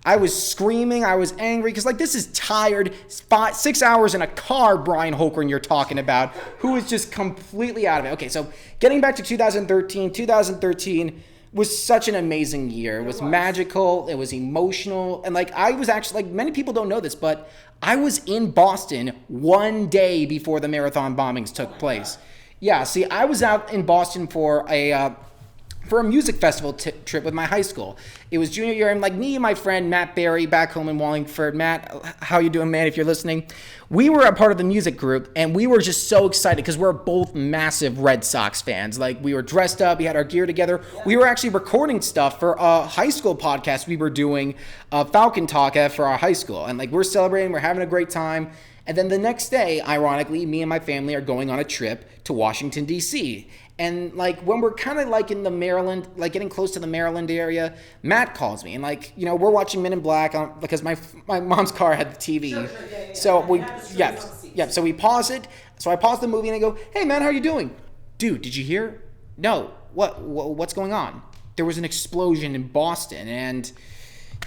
I was screaming. I was angry because this is tired. 6 hours in a car, Bryan Hultgren you're talking about, who is just completely out of it. Okay, so getting back to 2013. 2013 was such an amazing year. It was magical. It was emotional. And I was actually, many people don't know this, but I was in Boston one day before the marathon bombings took place. Yeah, see, I was out in Boston for for a music festival trip with my high school. It was junior year, and like me and my friend Matt Barry back home in Wallingford. Matt, how you doing, man? If you're listening, we were a part of the music group, and we were just so excited because we're both massive Red Sox fans. Like, we were dressed up, we had our gear together. We were actually recording stuff for a high school podcast we were doing, Falcon Talk for our high school, and like we're celebrating, we're having a great time. And then the next day, ironically, me and my family are going on a trip to Washington, D.C. And like when we're kind of like in the Maryland, like getting close to the Maryland area, Matt calls me and like, you know, we're watching Men in Black because my mom's car had the TV. Sure, yeah. So so we pause it. So I pause the movie and I go, "Hey man, how are you doing?" "Dude, did you hear?" "No. What's going on?" "There was an explosion in Boston." And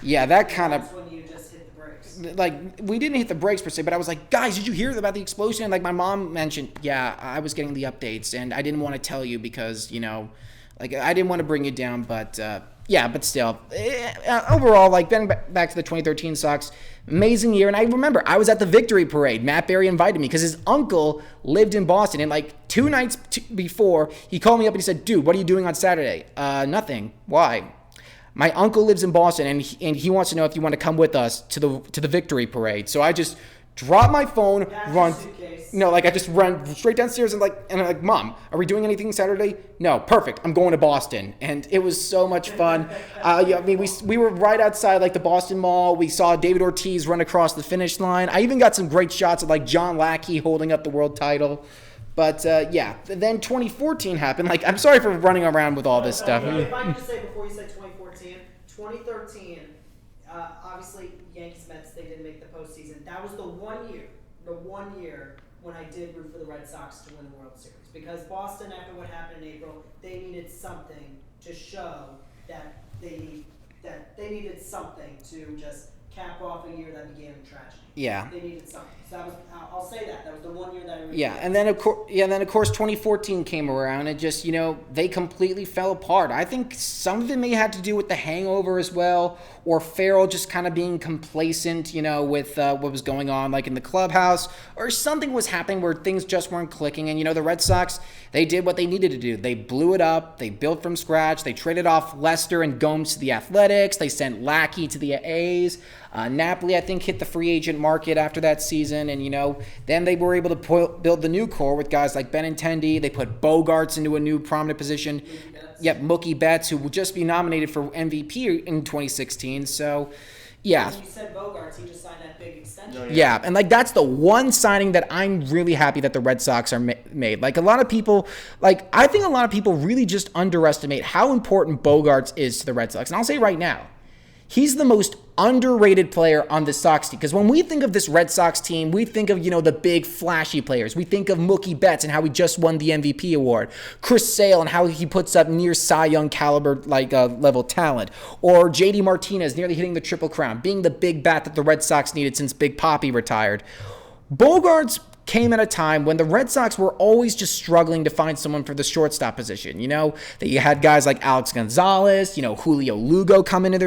yeah, that kind of, That's when you just hit the brakes. like, we didn't hit the brakes per se, but I was like, "Guys, did you hear about the explosion?" And like my mom mentioned, yeah, I was getting the updates and I didn't want to tell you because, you know, like I didn't want to bring you down, but yeah, but still, overall, like getting back to the 2013 Sox, amazing year. And I remember I was at the victory parade. Matt Barry invited me because his uncle lived in Boston, and like 2 nights before, he called me up and he said, "Dude, what are you doing on Saturday?" "Nothing." "Why?" "My uncle lives in Boston, and he wants to know if you want to come with us to the victory parade." So I just dropped my phone, run. No, like I just run straight downstairs and I'm like, "Mom, are we doing anything Saturday?" "No." "Perfect. I'm going to Boston." And it was so much fun. Yeah, I mean, we were right outside like the Boston Mall. We saw David Ortiz run across the finish line. I even got some great shots of like John Lackey holding up the world title. But yeah, then 2014 happened. Like, I'm sorry for running around with all this stuff. If I could just say before you said 2014, 2013, obviously Yankees Mets, they didn't make the postseason. That was the one year when I did root for the Red Sox to win the World Series, because Boston, after what happened in April, they needed something to show that they needed something to just cap off a year that began in tragedy. Yeah. They needed something. So that was, I'll say that was the one year that I really Yeah, and then of course 2014 came around and just, you know, they completely fell apart. I think some of it may have to do with the hangover as well, or Farrell just kind of being complacent, you know, with what was going on like in the clubhouse, or something was happening where things just weren't clicking. And you know, the Red Sox, they did what they needed to do. They blew it up. They built from scratch. They traded off Lester and Gomes to the Athletics. They sent Lackey to the A's. Napoli, I think, hit the free agent market after that season, and you know, then they were able to build the new core with guys like Benintendi. They put Bogarts into a new prominent position. Yep, Mookie Betts, who will just be nominated for MVP in 2016. So, yeah. When you said Bogarts, he just signed that big extension. Yeah, and like that's the one signing that I'm really happy that the Red Sox are made. Like a lot of people, I think a lot of people really just underestimate how important Bogarts is to the Red Sox. And I'll say right now, he's the most underrated player on the Sox team. Because when we think of this Red Sox team, we think of, you know, the big flashy players. We think of Mookie Betts and how he just won the MVP award. Chris Sale and how he puts up near Cy Young caliber level talent. Or JD Martinez nearly hitting the Triple Crown, being the big bat that the Red Sox needed since Big Papi retired. Bogarts came at a time when the Red Sox were always just struggling to find someone for the shortstop position. You know, that you had guys like Alex Gonzalez, you know, Julio Lugo come into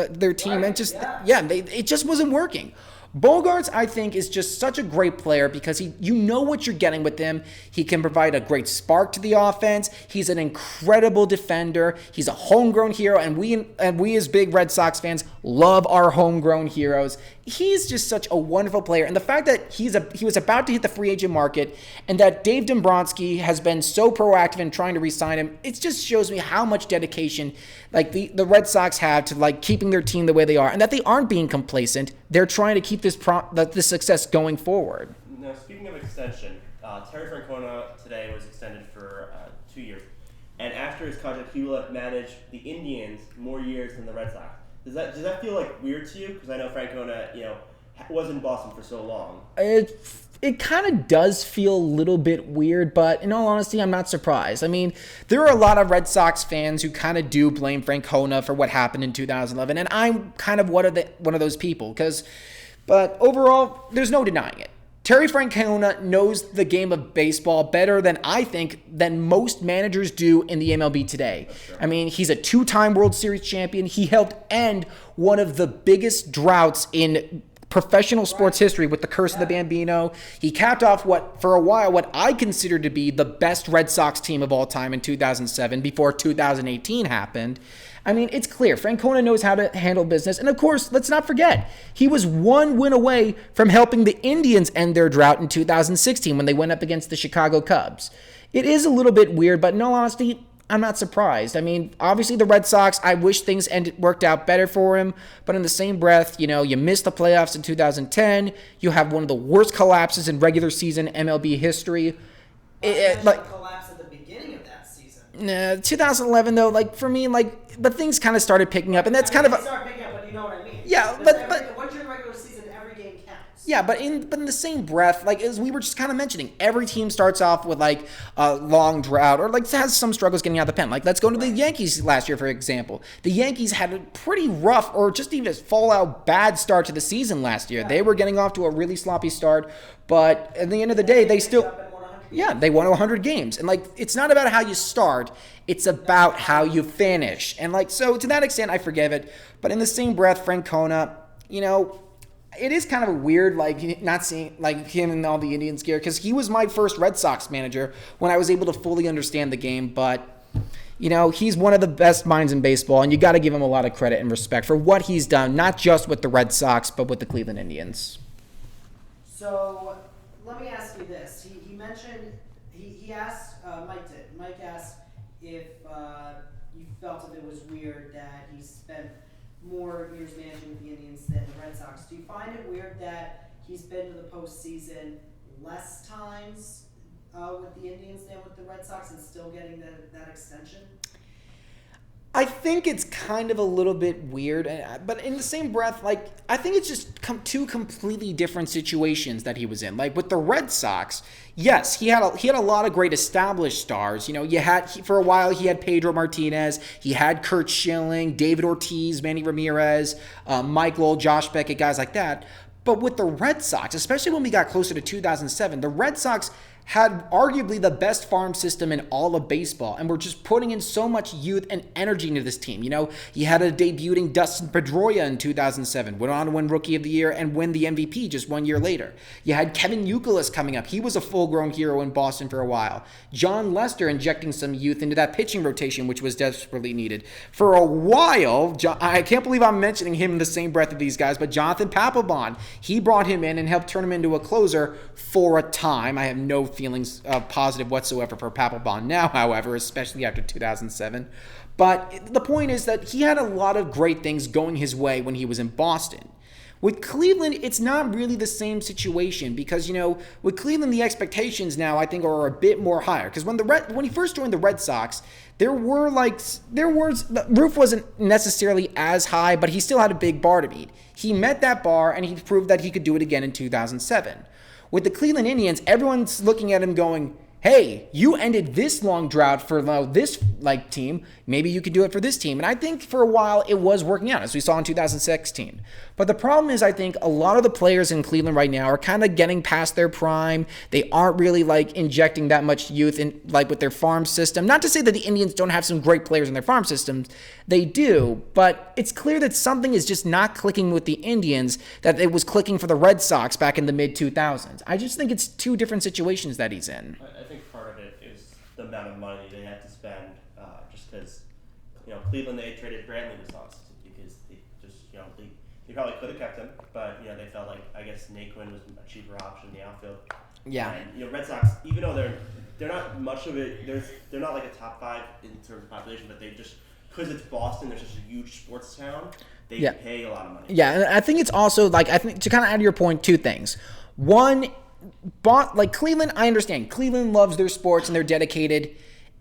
their team, and just it just wasn't working. Bogarts, I think, is just such a great player because you know what you're getting with him. He can provide a great spark to the offense. He's an incredible defender. He's a homegrown hero, and we as big Red Sox fans love our homegrown heroes. He's just such a wonderful player, and the fact that he was about to hit the free agent market, and that Dave Dombrowski has been so proactive in trying to re-sign him, it just shows me how much dedication the Red Sox have to keeping their team the way they are, and that they aren't being complacent. They're trying to keep this success going forward. Now, speaking of extension, Terry Francona today was extended for 2 years, and after his contract, he will have managed the Indians more years than the Red Sox. Does that feel weird to you? Because I know Francona, was in Boston for so long. It kind of does feel a little bit weird, but in all honesty, I'm not surprised. I mean, there are a lot of Red Sox fans who kind of do blame Francona for what happened in 2011, and I'm kind of one of those people. But overall, there's no denying it. Terry Francona knows the game of baseball better than most managers do in the MLB today. I mean, he's a 2-time World Series champion. He helped end one of the biggest droughts in professional sports history with the curse of the Bambino. He capped off for a while what I consider to be the best Red Sox team of all time in 2007 before 2018 happened. I mean, it's clear Francona knows how to handle business. And of course, let's not forget, he was one win away from helping the Indians end their drought in 2016 when they went up against the Chicago Cubs. It is a little bit weird, but in all honesty, I'm not surprised. I mean, obviously the Red Sox, I wish things worked out better for him, but in the same breath, you missed the playoffs in 2010. You have one of the worst collapses in regular season MLB history. Collapse at the beginning of that season. 2011 though, for me, the things kind of started picking up, and that's They start picking up, but you know what I mean. Yeah, once you're in regular season, every game counts. Yeah, but in the same breath, as we were just kind of mentioning, every team starts off with a long drought or has some struggles getting out of the pen. Let's go to the Yankees last year, for example. The Yankees had a pretty rough or just even a fallout bad start to the season last year. Yeah. They were getting off to a really sloppy start, but at the end of the day, they still... Yeah, they won 100 games. And, it's not about how you start. It's about how you finish. And, so to that extent, I forgive it. But in the same breath, Francona, it is kind of weird, not seeing, him in all the Indians gear. Because he was my first Red Sox manager when I was able to fully understand the game. But, he's one of the best minds in baseball. And you got to give him a lot of credit and respect for what he's done, not just with the Red Sox, but with the Cleveland Indians. So... let me ask you this. He mentioned, he asked, Mike asked if you felt if it was weird that he spent more years managing with the Indians than the Red Sox. Do you find it weird that he's been to the postseason less times with the Indians than with the Red Sox and still getting that extension? I think it's kind of a little bit weird, but in the same breath, I think it's just two completely different situations that he was in. With the Red Sox, yes, he had a lot of great established stars. For a while he had Pedro Martinez, he had Curt Schilling, David Ortiz, Manny Ramirez, Mike Lowell, Josh Beckett, guys like that. But with the Red Sox, especially when we got closer to 2007, the Red Sox had arguably the best farm system in all of baseball, and we're just putting in so much youth and energy into this team. You had a debuting Dustin Pedroia in 2007, went on to win Rookie of the Year and win the MVP just 1 year later. You had Kevin Youkilis coming up. He was a full-grown hero in Boston for a while. John Lester injecting some youth into that pitching rotation, which was desperately needed. For a while, I can't believe I'm mentioning him in the same breath of these guys, but Jonathan Papelbon, he brought him in and helped turn him into a closer for a time. I have no feelings positive whatsoever for Papelbon now, however, especially after 2007. But the point is that he had a lot of great things going his way when he was in Boston. With Cleveland, it's not really the same situation because, with Cleveland, the expectations now, I think, are a bit more higher. Because when he first joined the Red Sox, the roof wasn't necessarily as high, but he still had a big bar to beat. He met that bar, and he proved that he could do it again in 2007. With the Cleveland Indians, everyone's looking at him going, hey, you ended this long drought for this team. Maybe you could do it for this team. And I think for a while it was working out, as we saw in 2016. But the problem is, I think a lot of the players in Cleveland right now are kind of getting past their prime. They aren't really injecting that much youth in with their farm system. Not to say that the Indians don't have some great players in their farm systems. They do, but it's clear that something is just not clicking with the Indians that it was clicking for the Red Sox back in the mid-2000s. I just think it's two different situations that he's in. I think part of it is the amount of money they had to spend, just because, Cleveland, they traded Brantley to Sox because they just, they probably could have kept him, but, they felt I guess Naquin was a cheaper option in the outfield. Yeah. And, Red Sox, even though they're not much of it, they're not a top five in terms of population, but they just, because it's Boston, there's such a huge sports town, they pay a lot of money. Yeah, and I think it's also, I think, to kind of add to your point, two things. One, Cleveland, I understand. Cleveland loves their sports and they're dedicated.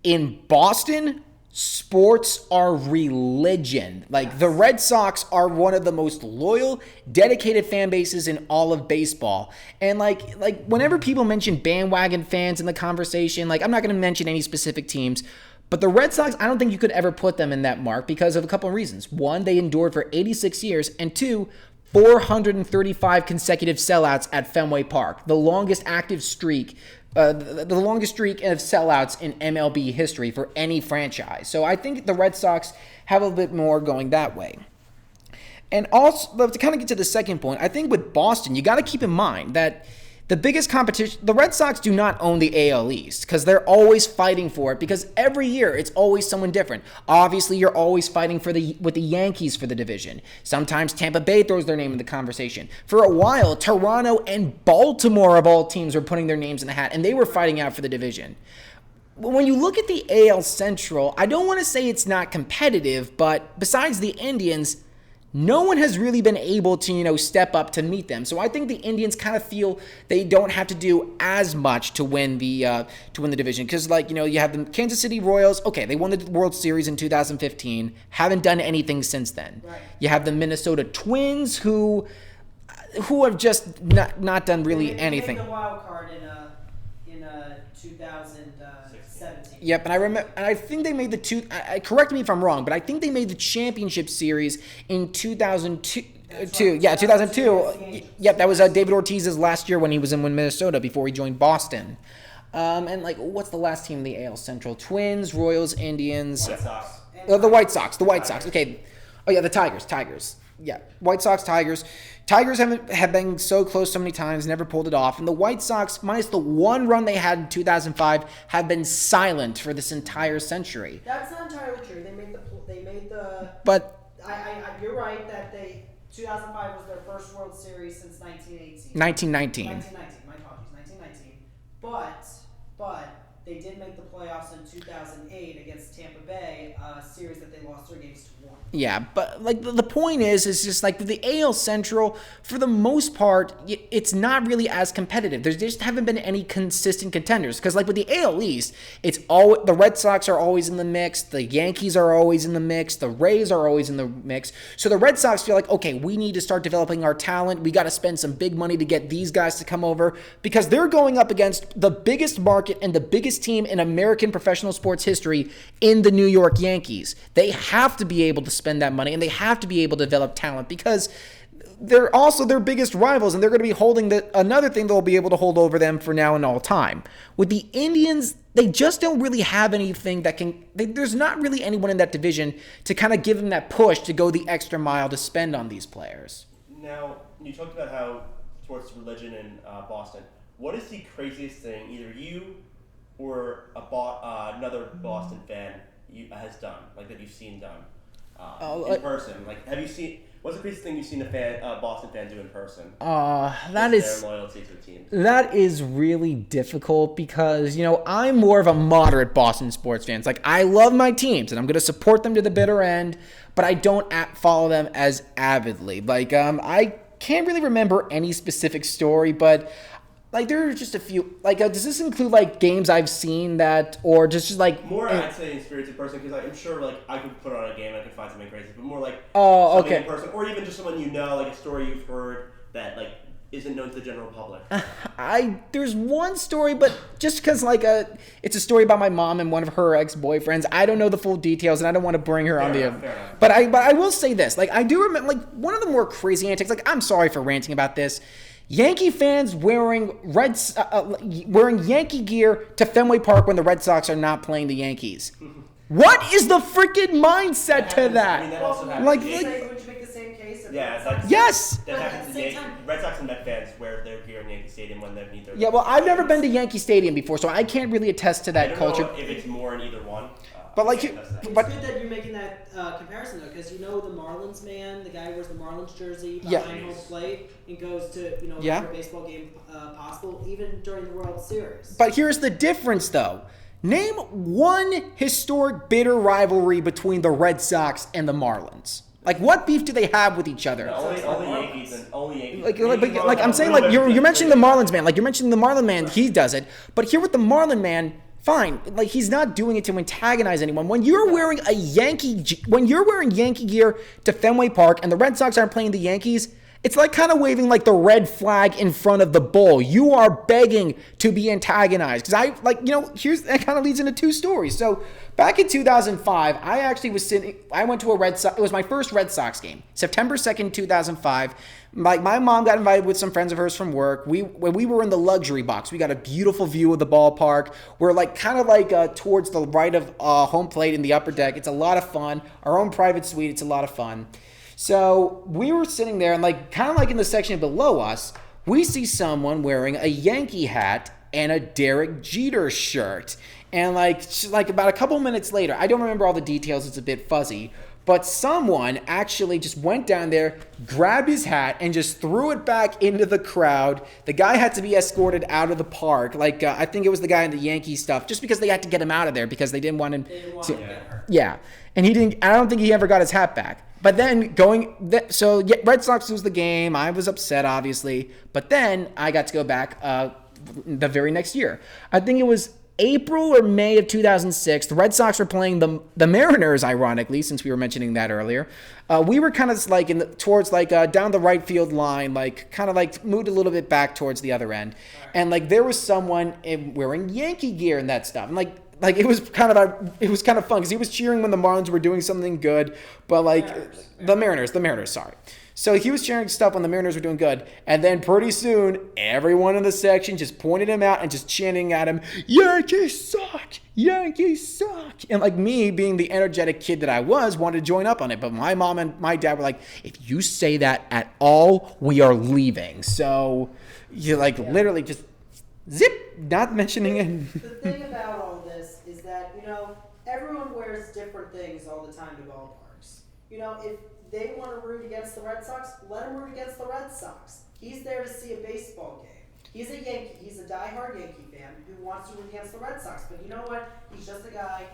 In Boston, sports are religion. The Red Sox are one of the most loyal, dedicated fan bases in all of baseball. And whenever people mention bandwagon fans in the conversation, I'm not going to mention any specific teams, but the Red Sox, I don't think you could ever put them in that mark because of a couple of reasons. One, they endured for 86 years, and two, 435 consecutive sellouts at Fenway Park, the longest active streak, the longest streak of sellouts in MLB history for any franchise. So I think the Red Sox have a bit more going that way. And also, to kind of get to the second point, I think with Boston, you got to keep in mind that the biggest competition, the Red Sox do not own the AL East because they're always fighting for it because every year it's always someone different. Obviously, you're always fighting with the Yankees for the division. Sometimes Tampa Bay throws their name in the conversation. For a while, Toronto and Baltimore of all teams were putting their names in the hat and they were fighting out for the division. When you look at the AL Central, I don't want to say it's not competitive, but besides the Indians, no one has really been able to, step up to meet them. So I think the Indians kind of feel they don't have to do as much to win the division. Because, you have the Kansas City Royals. Okay, they won the World Series in 2015. Haven't done anything since then. Right. You have the Minnesota Twins, who have just not done really anything. They made the wild card in 2017. Yep, and I remember, and I think they made correct me if I'm wrong, but I think they made the championship series in 2002. Yeah, 2002. Yep, that was David Ortiz's last year when he was in Minnesota before he joined Boston. And what's the last team in the AL Central? Twins, Royals, Indians. White Sox. The White Sox. The White Sox. Okay. Oh yeah, the Tigers. Yeah, White Sox, Tigers. Tigers have been so close so many times, never pulled it off. And the White Sox, minus the one run they had in 2005, have been silent for this entire century. That's not entirely true. They made the. But you're right that 2005 was their first World Series since 1918. 1919. 1919. My apologies. 1919. But they did make the playoffs in 2008 against Tampa Bay, a series that they lost 3-1. Yeah, but the point is just with the AL Central, for the most part, it's not really as competitive. There just haven't been any consistent contenders. Because with the AL East, it's all the Red Sox are always in the mix, the Yankees are always in the mix, the Rays are always in the mix. So the Red Sox feel like, okay, we need to start developing our talent. We got to spend some big money to get these guys to come over because they're going up against the biggest market and the biggest team in American professional sports history in the New York Yankees. They have to be able to spend that money and they have to be able to develop talent because they're also their biggest rivals and they're going to be holding another thing they'll be able to hold over them for now and all time. With the Indians, they just don't really have anything that there's not really anyone in that division to kind of give them that push to go the extra mile to spend on these players. Now, you talked about how towards religion in Boston. What is the craziest thing either you or another Boston fan has done, that you've seen done in person? Have you seen? What's the craziest thing you've seen a Boston fan do in person? That is their loyalty to the team. That is really difficult because I'm more of a moderate Boston sports fan. It's I love my teams and I'm going to support them to the bitter end, but I don't follow them as avidly. I can't really remember any specific story, but. There are just a few. Does this include games I've seen that, or just more? I'd say in spirited person because I'm sure I could put on a game and I could find something crazy, but more okay, in person, or even just someone a story you've heard that isn't known to the general public. There's one story, but just because it's a story about my mom and one of her ex-boyfriends. I don't know the full details, and I don't want to bring her on the. But I will say this: I do remember one of the more crazy antics. I'm sorry for ranting about this. Yankee fans wearing Yankee gear to Fenway Park when the Red Sox are not playing the Yankees. What is the freaking mindset to that? That also happens. Would you make the same case? Yes. That happens to Red Sox and Met fans wear their gear in Yankee Stadium when they need their. Yeah, well, I've never been to Yankee Stadium before, so I can't really attest to that culture. Know if it's more in either one. But it's good that you're making that comparison though, because the Marlins man, the guy who wears the Marlins jersey behind home plate and goes to every baseball game possible, even during the World Series. But here's the difference though. Name one historic bitter rivalry between the Red Sox and the Marlins. What beef do they have with each other? Only Yankees and only Yankees. I'm saying you're mentioning the Marlins man. You're mentioning the Marlin man. He does it. But here with the Marlin man. Fine, he's not doing it to antagonize anyone. When you're wearing Yankee gear to Fenway Park and the Red Sox aren't playing the Yankees, it's kind of waving the red flag in front of the bull. You are begging to be antagonized. Because that kind of leads into two stories. So back in 2005, I actually went to it was my first Red Sox game, September 2nd, 2005. My mom got invited with some friends of hers from work. When we were in the luxury box, we got a beautiful view of the ballpark. We're towards the right of home plate in the upper deck. It's a lot of fun. Our own private suite. It's a lot of fun. So we were sitting there, and like kind of like in the section below us, we see someone wearing a Yankee hat and a Derek Jeter shirt. And like about a couple minutes later, I don't remember all the details, it's a bit fuzzy, but someone actually just went down there, grabbed his hat, and just threw it back into the crowd. The guy had to be escorted out of the park. I think it was the guy in the Yankee stuff, just because they had to get him out of there because they didn't want him to get hurt. Yeah. And I don't think he ever got his hat back. But then Red Sox lose the game. I was upset, obviously. But then I got to go back the very next year. I think it was April or May of 2006, the Red Sox were playing the Mariners, ironically, since we were mentioning that earlier. We were kind of like towards down the right field line, kind of moved a little bit back towards the other end. And there was someone wearing Yankee gear and that stuff. And it was kind of fun because he was cheering when the Marlins were doing something good, but the Mariners, sorry. So he was sharing stuff when the Mariners were doing good. And then pretty soon, everyone in the section just pointed him out and just chanting at him, Yankees suck! Yankees suck! And me, being the energetic kid that I was, wanted to join up on it. But my mom and my dad were like, if you say that at all, we are leaving. So you literally just zip, not mentioning it. The thing about all this is that, everyone wears different things all the time to ballparks. If they want to root against the Red Sox, let him root against the Red Sox. He's there to see a baseball game. He's a Yankee. He's a diehard Yankee fan who wants to root against the Red Sox. But you know what? He's just a guy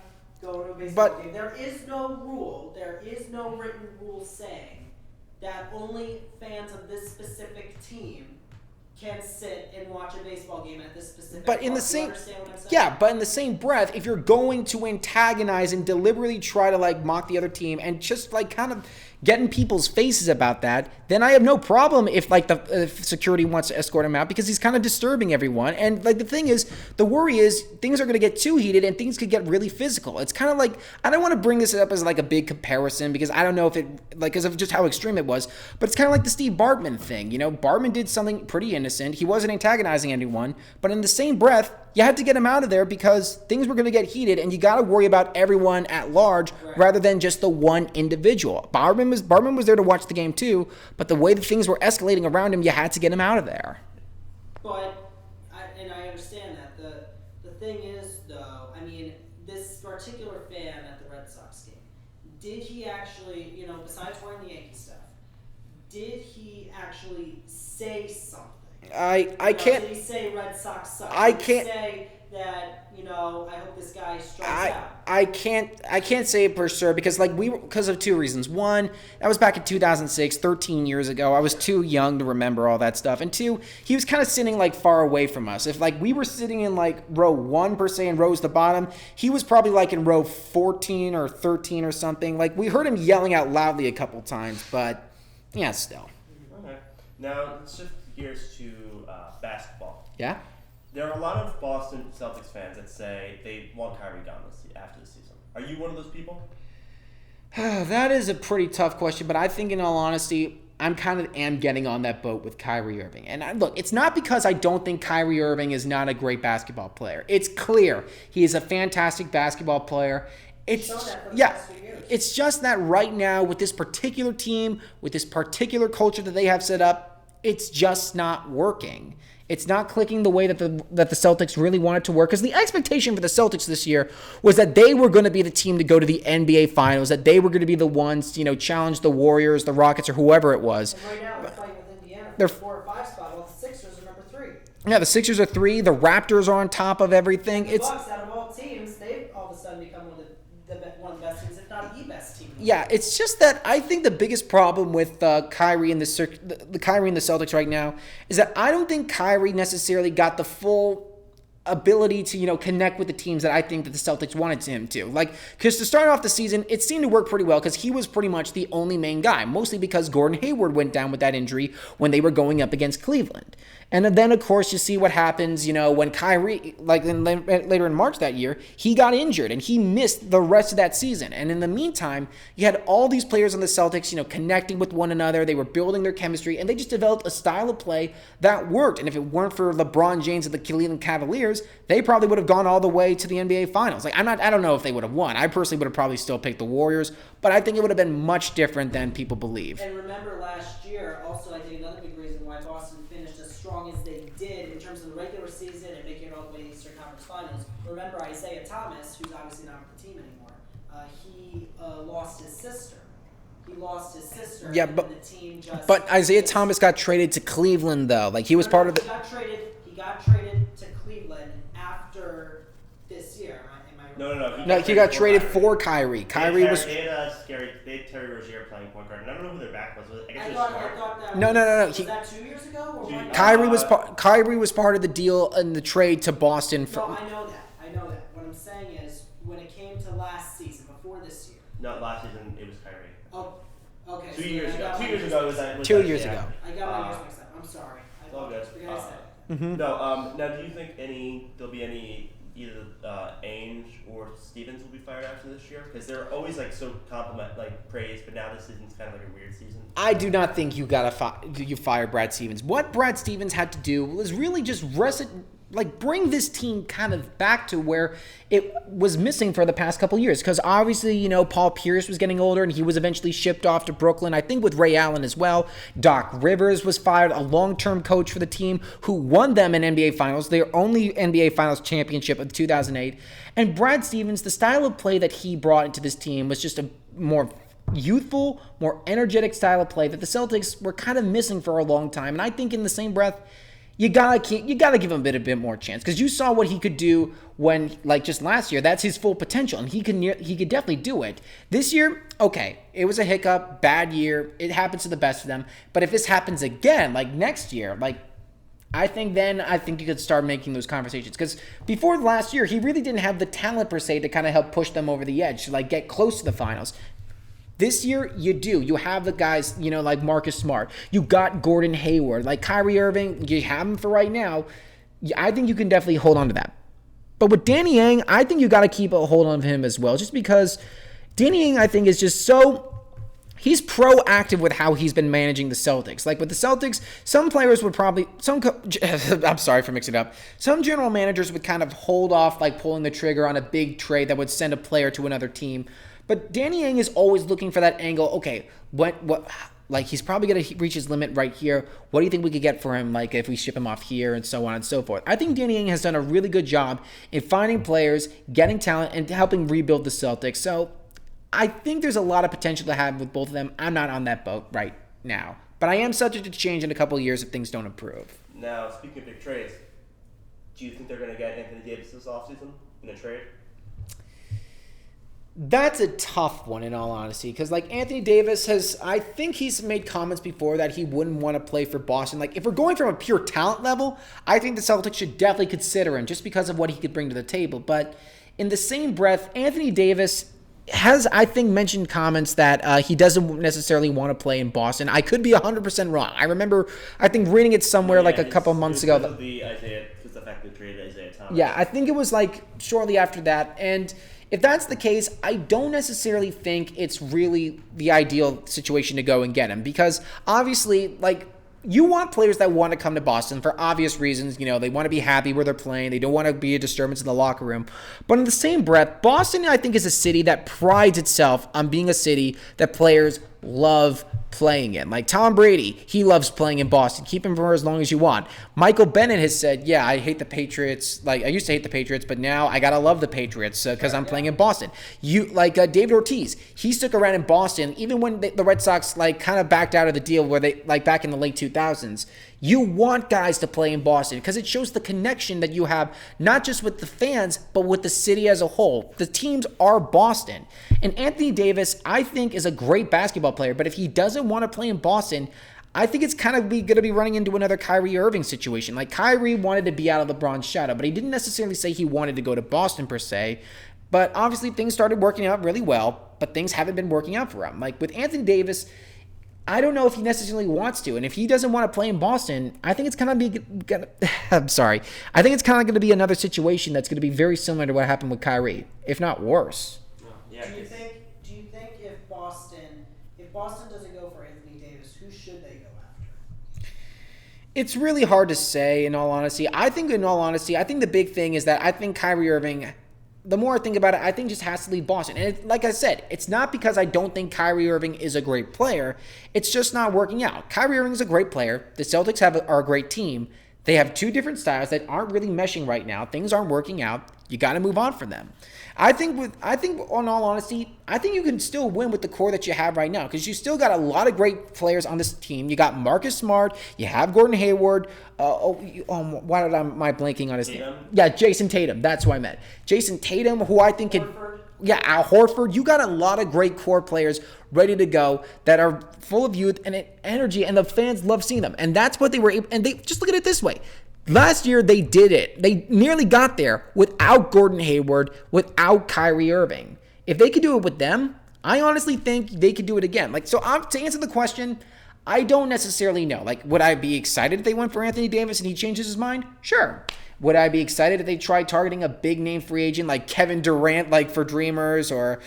going to a baseball game. There is no rule. There is no written rule saying that only fans of this specific team can sit and watch a baseball game at this specific But in the same, but in the same breath, if you're going to antagonize and deliberately try to mock the other team and just kind of get in people's faces about that, then I have no problem if if security wants to escort him out because he's kind of disturbing everyone. And the thing is, the worry is things are going to get too heated and things could get really physical. It's kind of I don't want to bring this up as a big comparison because I don't know if it because of just how extreme it was, but it's kind of like the Steve Bartman thing. Bartman did something pretty innocent. He wasn't antagonizing anyone, but in the same breath, you had to get him out of there because things were going to get heated and you got to worry about everyone at large rather than just the one individual. Bartman was there to watch the game too, but the way that things were escalating around him, you had to get him out of there. But, I understand that. The thing is, though, this particular fan at the Red Sox game, did he actually, besides wearing the Yankee stuff, did he actually say something? I can't. Did he say Red Sox suck? I can't say that. I hope this guy strikes out. I can't say it for sure because because of two reasons. One, that was back in 2006, 13 years ago. I was too young to remember all that stuff. And two, he was kind of sitting far away from us. If we were sitting in row 1 per se and rows the bottom, he was probably in row 14 or 13 or something. We heard him yelling out loudly a couple times, but yeah, still. Okay. Now let's shift gears to basketball. Yeah. There are a lot of Boston Celtics fans that say they want Kyrie gone after the season. Are you one of those people? That is a pretty tough question, but I think in all honesty, I'm am getting on that boat with Kyrie Irving. And look, it's not because I don't think Kyrie Irving is not a great basketball player. It's clear he is a fantastic basketball player. It's just that right now with this particular team, with this particular culture that they have set up, it's just not working. It's not clicking the way that the Celtics really want it to work. Because the expectation for the Celtics this year was that they were going to be the team to go to the NBA Finals, that they were going to be the ones to challenge the Warriors, the Rockets, or whoever it was. And right now they're fighting with Indiana. They're 4 or 5 spot, while the Sixers are number 3. Yeah, the Sixers are 3. The Raptors are on top of everything. The Bucks, out of all teams, they've all of a sudden become one of the best teams, if not the best team. Yeah, it's just that I think the biggest problem with Kyrie and the Kyrie and the Celtics right now is that I don't think Kyrie necessarily got the full ability to connect with the teams that I think that the Celtics wanted him to. Because to start off the season, it seemed to work pretty well because he was pretty much the only main guy, mostly because Gordon Hayward went down with that injury when they were going up against Cleveland. And then, of course, you see what happens, when Kyrie, later in March that year, he got injured and he missed the rest of that season. And in the meantime, you had all these players on the Celtics, connecting with one another. They were building their chemistry and they just developed a style of play that worked. And if it weren't for LeBron James and the Cleveland Cavaliers, Warriors, they probably would have gone all the way to the NBA Finals. Like, I don't know if they would have won. I personally would have probably still picked the Warriors, but I think it would have been much different than people believe. And remember last year, also I think another big reason why Boston finished as strong as they did in terms of the regular season and making it all the way to the Eastern Conference Finals. Remember Isaiah Thomas, who's obviously not with the team anymore. He lost his sister. Yeah, and but the team just. But Isaiah Thomas got traded to Cleveland, though. Like, he was part of the. He got traded to Cleveland after this year. Am I right? No. He got traded for Kyrie. Kyrie was. They had Terry Rozier playing point guard. And I don't know who their back was. I guess it was I Smart. thought that No. was that 2 years ago? Or one- Kyrie was part of the deal in the trade to Boston. No, I know that. What I'm saying is, when it came to last season, before this year. No, last season it was Kyrie. Oh, okay. 2 so years I ago. got 2 my years ago was that. 2 years ago. I got my years mixed up. I'm sorry. It's all good. Forget I said that. No. Now, do you think there'll be any either Ainge or Stevens will be fired after this year? Because they're always like so praised, but now this season's kind of like a weird season. I do not think you fire Brad Stevens. What Brad Stevens had to do was really just bring this team kind of back to where it was missing for the past couple years. Because obviously, Paul Pierce was getting older and he was eventually shipped off to Brooklyn. I think with Ray Allen as well. Doc Rivers was fired, a long-term coach for the team who won them an NBA Finals, their only NBA Finals championship of 2008. And Brad Stevens, the style of play that he brought into this team was just a more youthful, more energetic style of play that the Celtics were kind of missing for a long time. And I think in the same breath, you gotta give him a bit more chance, because you saw what he could do when, just last year. That's his full potential, and he could definitely do it. This year, okay, it was a hiccup, bad year. It happens to the best of them. But if this happens again, next year, I think you could start making those conversations. Because before last year, he really didn't have the talent per se to kind of help push them over the edge to get close to the finals. This year, you do. You have the guys, like Marcus Smart. You got Gordon Hayward. Like Kyrie Irving, you have him for right now. I think you can definitely hold on to that. But with Danny Ainge, I think you got to keep a hold on him as well. Just because Danny Ainge, I think, is just so... He's proactive with how he's been managing the Celtics. With the Celtics, some players would probably... I'm sorry for mixing it up. Some general managers would kind of hold off, pulling the trigger on a big trade that would send a player to another team. But Danny Ainge is always looking for that angle. Okay, what he's probably going to reach his limit right here. What do you think we could get for him, if we ship him off here and so on and so forth? I think Danny Ainge has done a really good job in finding players, getting talent, and helping rebuild the Celtics. So I think there's a lot of potential to have with both of them. I'm not on that boat right now. But I am subject to change in a couple of years if things don't improve. Now, speaking of big trades, do you think they're going to get Anthony Davis this offseason in a trade? That's a tough one, in all honesty, because Anthony Davis I think he's made comments before that he wouldn't want to play for Boston. If we're going from a pure talent level, I think the Celtics should definitely consider him just because of what he could bring to the table. But in the same breath, Anthony Davis has, I think, mentioned comments that he doesn't necessarily want to play in Boston. I could be 100% wrong. I remember, I think, reading it somewhere a couple months ago. Because the fact they traded Isaiah Thomas. Yeah, I think it was shortly after that. And if that's the case, I don't necessarily think it's really the ideal situation to go and get him, because obviously, you want players that want to come to Boston for obvious reasons. They want to be happy where they're playing. They don't want to be a disturbance in the locker room. But in the same breath, Boston, I think, is a city that prides itself on being a city that players love playing in. Tom Brady, he loves playing in Boston. Keep him for as long as you want. Michael Bennett has said, yeah, I hate the Patriots. I used to hate the Patriots, but now I gotta love the Patriots because I'm playing in Boston. David Ortiz, he stuck around in Boston even when the Red Sox kind of backed out of the deal where they back in the late 2000s. You want guys to play in Boston because it shows the connection that you have, not just with the fans, but with the city as a whole. The teams are Boston. And Anthony Davis, I think, is a great basketball player, but if he doesn't want to play in Boston, I think it's kind of going to be running into another Kyrie Irving situation. Kyrie wanted to be out of LeBron's shadow, but he didn't necessarily say he wanted to go to Boston per se. But obviously things started working out really well, but things haven't been working out for him. With Anthony Davis, I don't know if he necessarily wants to. And if he doesn't want to play in Boston, I think it's kind of I think it's kind of going to be another situation that's going to be very similar to what happened with Kyrie, if not worse. Yeah. Do you think if Boston doesn't go for Anthony Davis, who should they go after? It's really hard to say, in all honesty. I think the big thing is that I think Kyrie Irving, the more I think about it, I think just has to leave Boston. And like I said, it's not because I don't think Kyrie Irving is a great player. It's just not working out. Kyrie Irving is a great player. The Celtics are a great team. They have two different styles that aren't really meshing right now. Things aren't working out. You got to move on from them. I think, in all honesty, I think you can still win with the core that you have right now because you still got a lot of great players on this team. You got Marcus Smart. You have Gordon Hayward. Why am I blanking on his name? Yeah, Jason Tatum. That's who I meant. Jason Tatum, who I think could. Yeah, Al Horford. You got a lot of great core players ready to go that are full of youth and energy, and the fans love seeing them. And that's what they were able. And they just look at it this way. Last year, they did it. They nearly got there without Gordon Hayward, without Kyrie Irving. If they could do it with them, I honestly think they could do it again. To answer the question, I don't necessarily know. Would I be excited if they went for Anthony Davis and he changes his mind? Sure. Would I be excited if they tried targeting a big-name free agent like Kevin Durant, for Dreamers or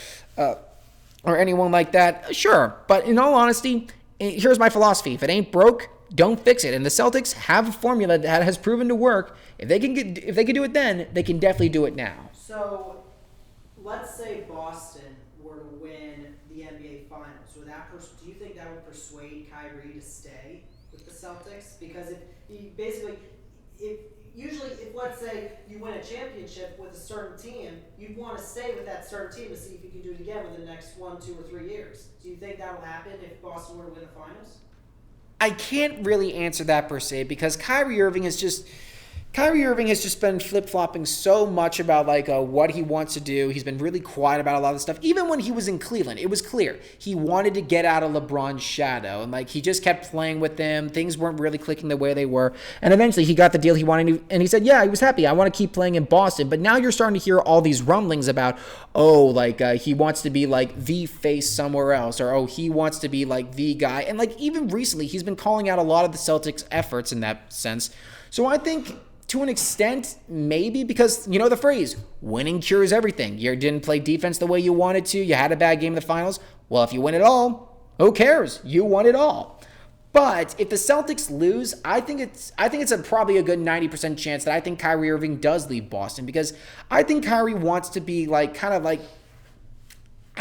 anyone like that? Sure. But in all honesty, here's my philosophy. If it ain't broke, don't fix it. And the Celtics have a formula that has proven to work. If they can do it then, they can definitely do it now. So, let's say Boston were to win the NBA Finals. Do you think that would persuade Kyrie to stay with the Celtics? Because if let's say you win a championship with a certain team, you'd want to stay with that certain team to see if you can do it again within the next 1, 2, or 3 years. Do you think that will happen if Boston were to win the finals? I can't really answer that per se because Kyrie Irving has just been flip-flopping so much about what he wants to do. He's been really quiet about a lot of stuff. Even when he was in Cleveland, it was clear he wanted to get out of LeBron's shadow. And he just kept playing with them. Things weren't really clicking the way they were. And eventually he got the deal he wanted to, and he said, yeah, he was happy. I want to keep playing in Boston. But now you're starting to hear all these rumblings about, he wants to be the face somewhere else, or he wants to be the guy. And even recently, he's been calling out a lot of the Celtics' efforts in that sense. So I think, to an extent, maybe, because you know the phrase, winning cures everything. You didn't play defense the way you wanted to. You had a bad game in the finals. Well, if you win it all, who cares? You won it all. But if the Celtics lose, I think it's probably a good 90% chance that I think Kyrie Irving does leave Boston because I think Kyrie wants to be I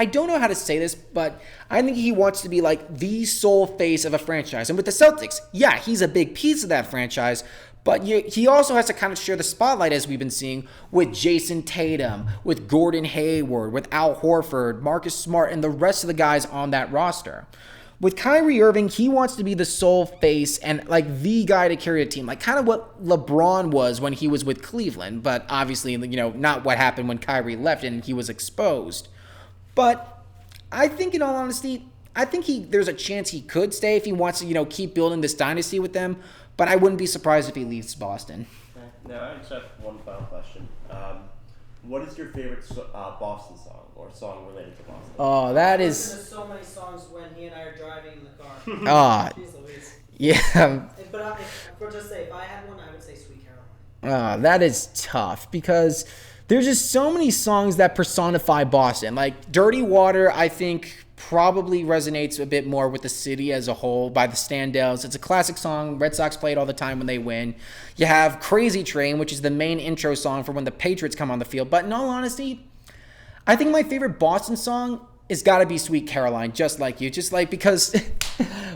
don't know how to say this, but I think he wants to be the sole face of a franchise. And with the Celtics, yeah, he's a big piece of that franchise, but he also has to kind of share the spotlight, as we've been seeing, with Jason Tatum, with Gordon Hayward, with Al Horford, Marcus Smart, and the rest of the guys on that roster. With Kyrie Irving, he wants to be the sole face and the guy to carry a team, kind of what LeBron was when he was with Cleveland, but obviously, not what happened when Kyrie left and he was exposed. But I think, in all honesty, there's a chance he could stay if he wants to, keep building this dynasty with them. But I wouldn't be surprised if he leaves Boston. Now, I just have one final question. What is your favorite Boston song or song related to Boston? Oh, that is... I listen to so many songs when he and I are driving in the car. Yeah. But if I had one, I would say Sweet Caroline. That is tough because there's just so many songs that personify Boston. Dirty Water, I think, probably resonates a bit more with the city as a whole by the Standells. It's a classic song. Red Sox play it all the time when they win. You have Crazy Train, which is the main intro song for when the Patriots come on the field. But in all honesty, I think my favorite Boston song is got to be Sweet Caroline, just like you. Because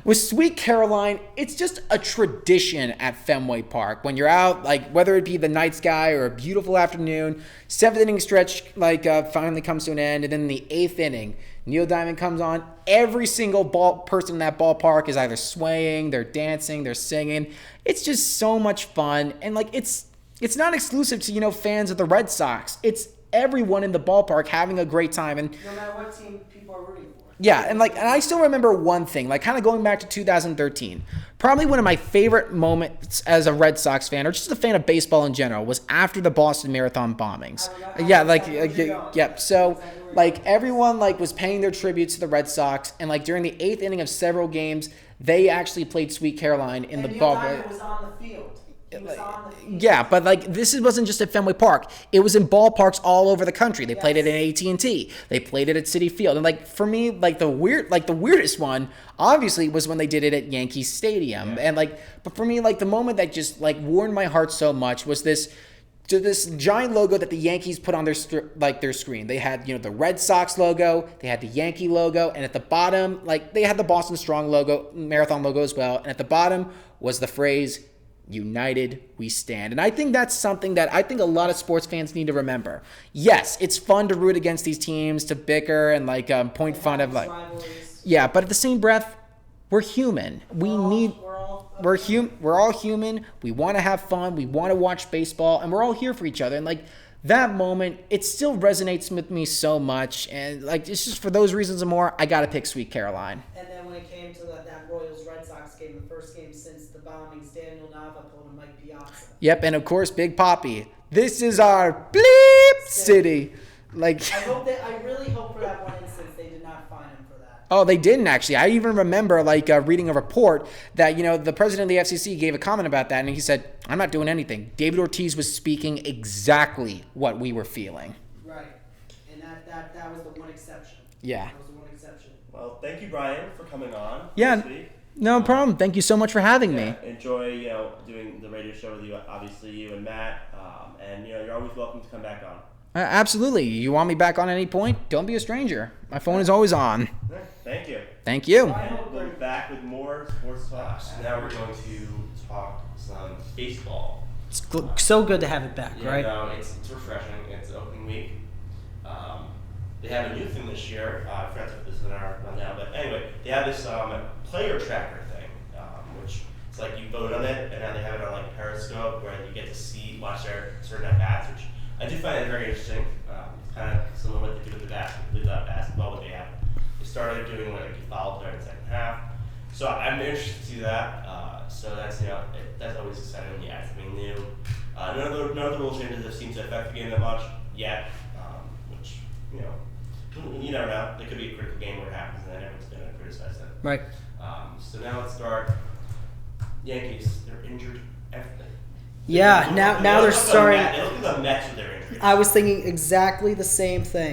with Sweet Caroline, it's just a tradition at Fenway Park. When you're out, whether it be the night sky or a beautiful afternoon, 7th inning stretch finally comes to an end, and then in the 8th inning, Neil Diamond comes on. Every single person in that ballpark is either swaying, they're dancing, they're singing. It's just so much fun, and it's not exclusive to fans of the Red Sox. It's everyone in the ballpark having a great time, and no matter what team people are rooting for. Yeah, and I still remember one thing, kind of going back to 2013. Probably one of my favorite moments as a Red Sox fan, or just a fan of baseball in general, was after the Boston Marathon bombings. So everyone was paying their tribute to the Red Sox, and during the 8th inning of several games, they actually played Sweet Caroline in the ball. Neil Diamond was on the field. He was on the field. Yeah, but like wasn't just at Fenway Park. It was in ballparks all over the country. They played it at AT&T. They played it at Citi Field. And like for me, like the weirdest one obviously was when they did it at Yankee Stadium. Yeah. And like, but for me, like the moment that just like warmed my heart so much was this giant logo that the Yankees put on their screen. They had, the Red Sox logo, they had the Yankee logo, and at the bottom, like they had the Boston Strong logo, Marathon logo as well. And at the bottom was the phrase, "United we stand." And I think that's something that I think a lot of sports fans need to remember. Yes, it's fun to root against these teams, to bicker and like point fun of like, Rivalries. yeah, but at the same breath, we're human. We're all human. We want to have fun. We want to watch baseball, and we're all here for each other. And like that moment, it still resonates with me so much. And like it's just for those reasons and more, I gotta pick Sweet Caroline. And then when it came to that Royals-Red Sox game, the first game since the bombings, Daniel Nava pulled a Mike Piazza. Yep, and of course, Big Papi. This is our bleep city. Like, I really hope for that one instance they did not fine him for that. oh, they didn't actually. I even remember reading a report that the president of the FCC gave a comment about that, and he said, "I'm not doing anything." David Ortiz was speaking exactly what we were feeling. Right, and that was the one exception. Yeah. That was the one exception. Well, thank you, Brian, for coming on. Yeah. This week. No problem. Thank you so much for having me. Enjoy, doing the radio show with you. Obviously, you and Matt, and you're always welcome to come back on. Absolutely. You want me back on any point? Don't be a stranger. My phone is always on. Thank you. Thank you. And we'll be back with more sports talks. Now we're going to talk some baseball. It's so good to have it back, right? No, it's refreshing. It's opening week. They have a new thing this year. I forgot to put this in our rundown, but anyway, they have this player tracker thing, which it's like you vote on it, and now they have it on like Periscope, where you get to watch their certain at bats, which I do find it very interesting. It's kind of similar to what they do with the basketball, but they started doing like you fouled during the second half. So I'm interested to see that. So that's that's always exciting when you add something new. None of the rule changes have seemed to affect the game that much yet, which you never know. There could be a critical game where it happens, and then everyone's going to criticize it. Right. So now let's start. Yankees, they're injured everything. Yeah, now they're starting. They look like the Mets with their injuries. I was thinking exactly the same thing.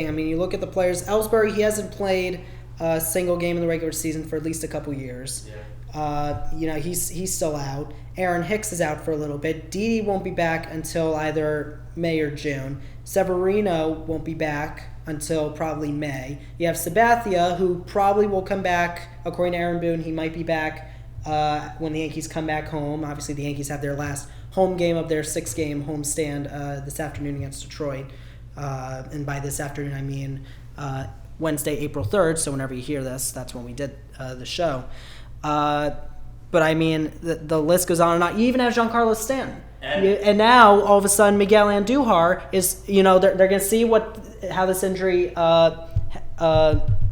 I mean, you look at the players. Ellsbury, he hasn't played a single game in the regular season for at least a couple years. Yeah. He's still out. Aaron Hicks is out for a little bit. Didi won't be back until either May or June. Severino won't be back until probably May. You have Sabathia, who probably will come back. According to Aaron Boone, he might be back when the Yankees come back home. Obviously, the Yankees have their last home game of their 6-game homestand this afternoon against Detroit. And by this afternoon, I mean Wednesday, April 3rd. So whenever you hear this, that's when we did the show. But I mean, the list goes on and on. You even have Giancarlo Stanton. And now, all of a sudden, Miguel Andujar is, they're going to see how this injury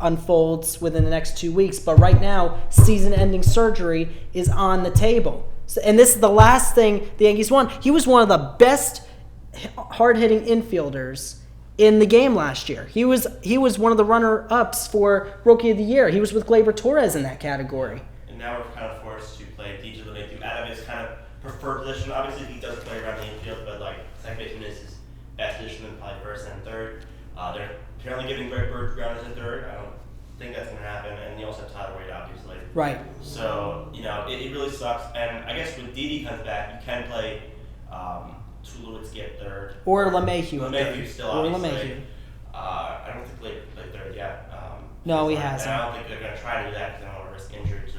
unfolds within the next 2 weeks. But right now, season-ending surgery is on the table. So, and this is the last thing the Yankees won. He was one of the best hard-hitting infielders in the game last year. He was one of the runner-ups for Rookie of the Year. He was with Gleyber Torres in that category. And now we're kind of forced to play DJ LeMahieu out of his kind of preferred position. Obviously, he does play around the infield, but like second baseman is his best position, and probably first and third. They're apparently giving Greg Bird ground as a third. I don't think that's going to happen. And you also have Tyler Wade, obviously. Right. So it really sucks. And I guess when Didi comes back, you can play Tulowitzki at third. Or LeMahieu. LeMahieu still, or obviously. LeMahieu. I don't think played third yet. No, he hasn't. And I don't think they're going to try to do that because they don't want to risk injury to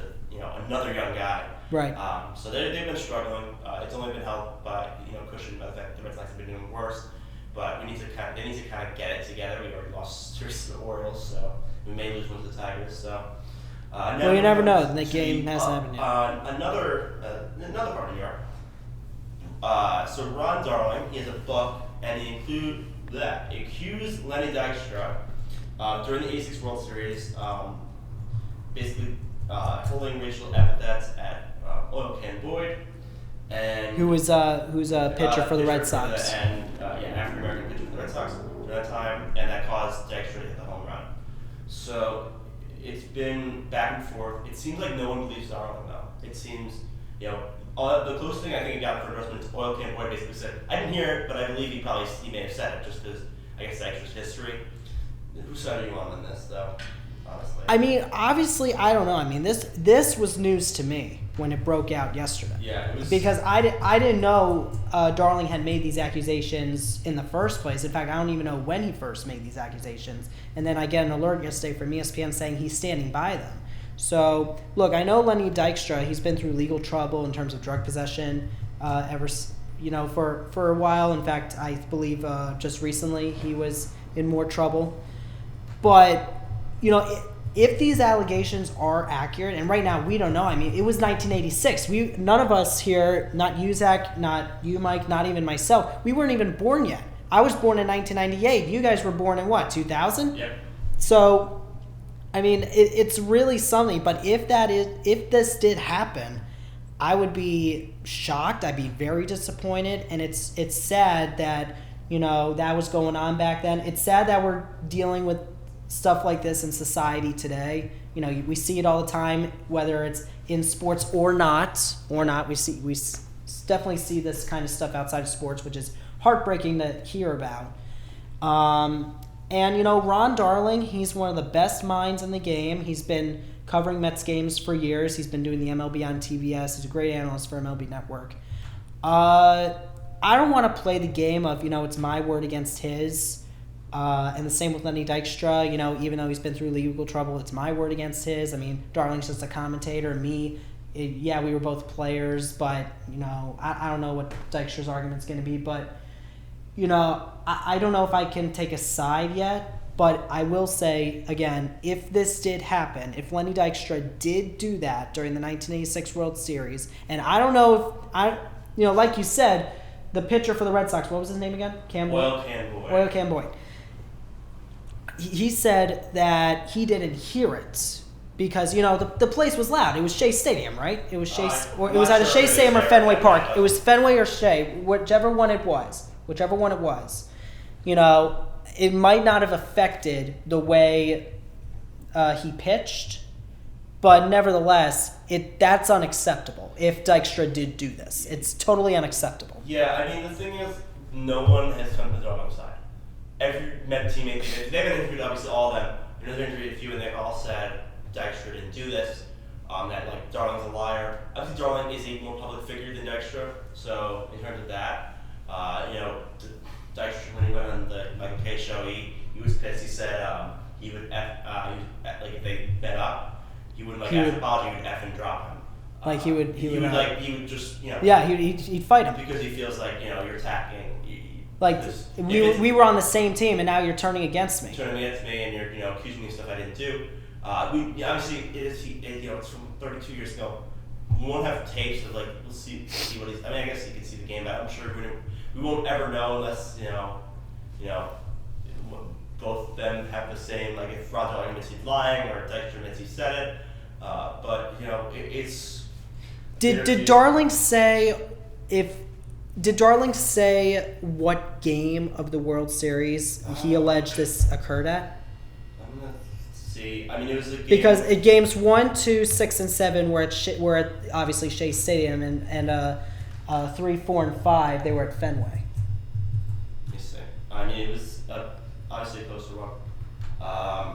another young guy. Right. So they've been struggling. It's only been helped by cushioned by the fact that the Red Sox have been doing worse. But they need to kind of get it together. We already lost to the Orioles, so we may lose one to the Tigers. So. Well, you never know. The game hasn't happened yet. Another part of New York. So Ron Darling, he has a book, and he accused Lenny Dykstra during the '86 World Series, basically hurling racial epithets at Oil Can Boyd, and who's a pitcher for the Red Sox. African American pitcher for the Red Sox during that time, and that caused Dykstra to hit the home run. So it's been back and forth. It seems like no one believes Darling, though. It seems The closest thing I think he got for endorsement is Oil Can Boy basically said, I didn't hear it, but I believe he may have said it just because I guess Dykstra's history. Whose side are you on this, though? Honestly. I mean, obviously, I don't know. I mean, this was news to me when it broke out yesterday. Yeah, it was. Because I didn't know Darling had made these accusations in the first place. In fact, I don't even know when he first made these accusations. And then I get an alert yesterday from ESPN saying he's standing by them. So, look, I know Lenny Dykstra, he's been through legal trouble in terms of drug possession for a while. In fact, I believe just recently he was in more trouble. But, if these allegations are accurate, and right now we don't know. I mean, it was 1986. None of us here, not you, Zach, not you, Mike, not even myself, we weren't even born yet. I was born in 1998. You guys were born in what, 2000? Yep. So, I mean, it's really something. But if this did happen, I would be shocked. I'd be very disappointed, and it's sad that that was going on back then. It's sad that we're dealing with stuff like this in society today. We see it all the time, whether it's in sports or not. We definitely see this kind of stuff outside of sports, which is heartbreaking to hear about. And Ron Darling, he's one of the best minds in the game. He's been covering Mets games for years. He's been doing the MLB on TBS. He's a great analyst for MLB Network. I don't want to play the game of it's my word against his. And the same with Lenny Dykstra, even though he's been through legal trouble, it's my word against his. I mean, Darling's just a commentator. We were both players, but, I don't know what Dykstra's argument's going to be. But, I don't know if I can take a side yet. But I will say, again, if this did happen, if Lenny Dykstra did do that during the 1986 World Series, and I don't know if, like you said, the pitcher for the Red Sox, what was his name again? Oil Can Boy. Oil Can Boy. He said that he didn't hear it because the place was loud. It was Shea Stadium, right? It was Shea, or it was either Shea Stadium or Fenway Park. It was Fenway or Shea, whichever one it was. It might not have affected the way he pitched, but nevertheless, that's unacceptable. If Dykstra did do this, it's totally unacceptable. Yeah, I mean the thing is, no one has come to the wrong side. Every Met teammate, they've been interviewed, obviously all of them. They've interviewed a few, and they all said Dykstra didn't do this. That Darling's a liar. Obviously, Darling is a more public figure than Dykstra, so in terms of that, Dykstra, when he went on the Michael Kay show, he was pissed. He said he would if they met up, he wouldn't after the ball, he would F and drop him. He would just he'd fight him because he feels like you're attacking. We were on the same team, and now you're turning against me. And you're accusing me of stuff I didn't do. Obviously it's from 32 years ago. We won't have tapes of we'll see what he's. I mean, I guess you can see the game, but I'm sure we won't ever know unless both of them have the same. If Roger Darling admits he's lying or Dykstra admits he said it, but it's. Did Darling say Did Darling say what game of the World Series he alleged this occurred at? I'm gonna see. I mean, it was a game because at games 1, 2, 6, and 7 were at obviously Shea Stadium, and 3, 4, and 5 they were at Fenway. Let me see. I mean, it was obviously a closer one. Let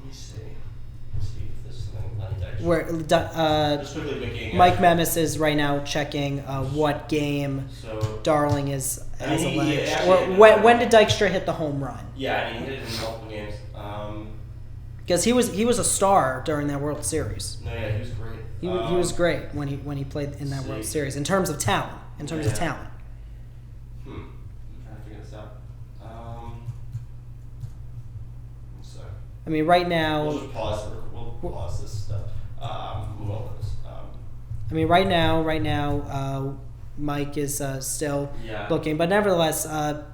me see. Let's see if this is something Lenny Dykstra. Just quickly looking. Mike Memis is right now checking what game Darling has alleged. When did Dykstra hit the home run? Yeah, I mean, he hit it in multiple games. Because he was a star during that World Series. No, yeah, he was great. He was great when he played in that World Series in terms of talent. I'm trying to figure this out. I mean, right now. We'll just pause. We'll pause this stuff. Move on with this. I mean, right now, Mike is still looking, but nevertheless,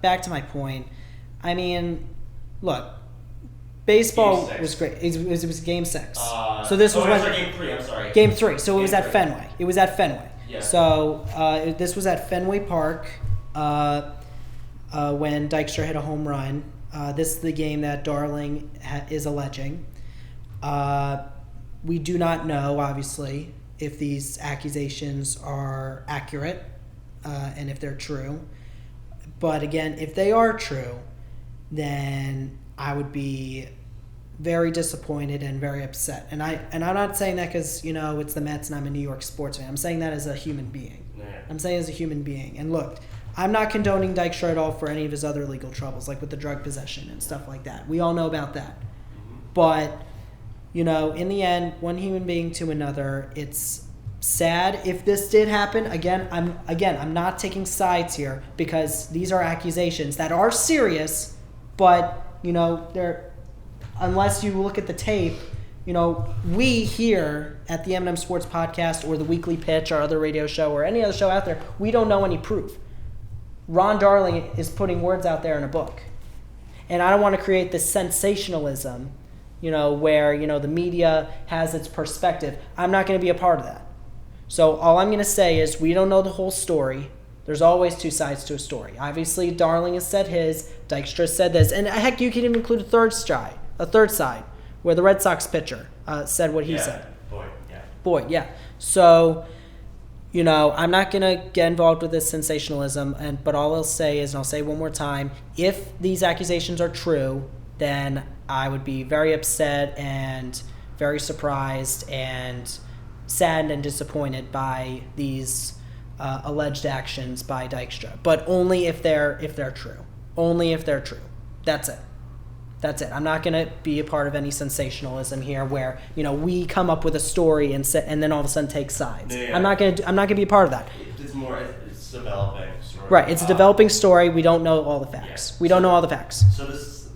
back to my point. I mean, look, baseball was great. It was Game 6. So this was Game 3. I'm sorry. Game 3. So it was at Fenway. It was at Fenway. Yeah. So this was at Fenway Park when Dykstra hit a home run. This is the game that Darling is alleging. We do not know, obviously, if these accusations are accurate and if they're true. But again, if they are true, then I would be very disappointed and very upset. And I'm not saying that because, it's the Mets and I'm a New York sports fan. I'm saying that as a human being. Yeah. I'm saying as a human being. And look, I'm not condoning Dykstra at all for any of his other legal troubles, like with the drug possession and stuff like that. We all know about that. But, in the end, one human being to another, it's sad if this did happen. I'm not taking sides here because these are accusations that are serious, but, they're, unless you look at the tape, we here at the M&M Sports Podcast or the Weekly Pitch, our other radio show, or any other show out there, we don't know any proof. Ron Darling is putting words out there in a book. And I don't want to create this sensationalism, where, the media has its perspective. I'm not going to be a part of that. So all I'm going to say is we don't know the whole story. There's always two sides to a story. Obviously, Darling has said his, Dykstra said this, and heck, you can even include a third side, where the Red Sox pitcher said what he said. Boyd, yeah. So, I'm not going to get involved with this sensationalism, but all I'll say is, and I'll say one more time, if these accusations are true, then I would be very upset and very surprised and saddened and disappointed by these alleged actions by Dykstra. But only if they're true. Only if they're true. That's it. I'm not going to be a part of any sensationalism here where, we come up with a story and then all of a sudden take sides. Yeah. I'm not going to be a part of that. It's developing story. Right, it's a developing story. We don't know all the facts. Yeah. We don't know all the facts. So this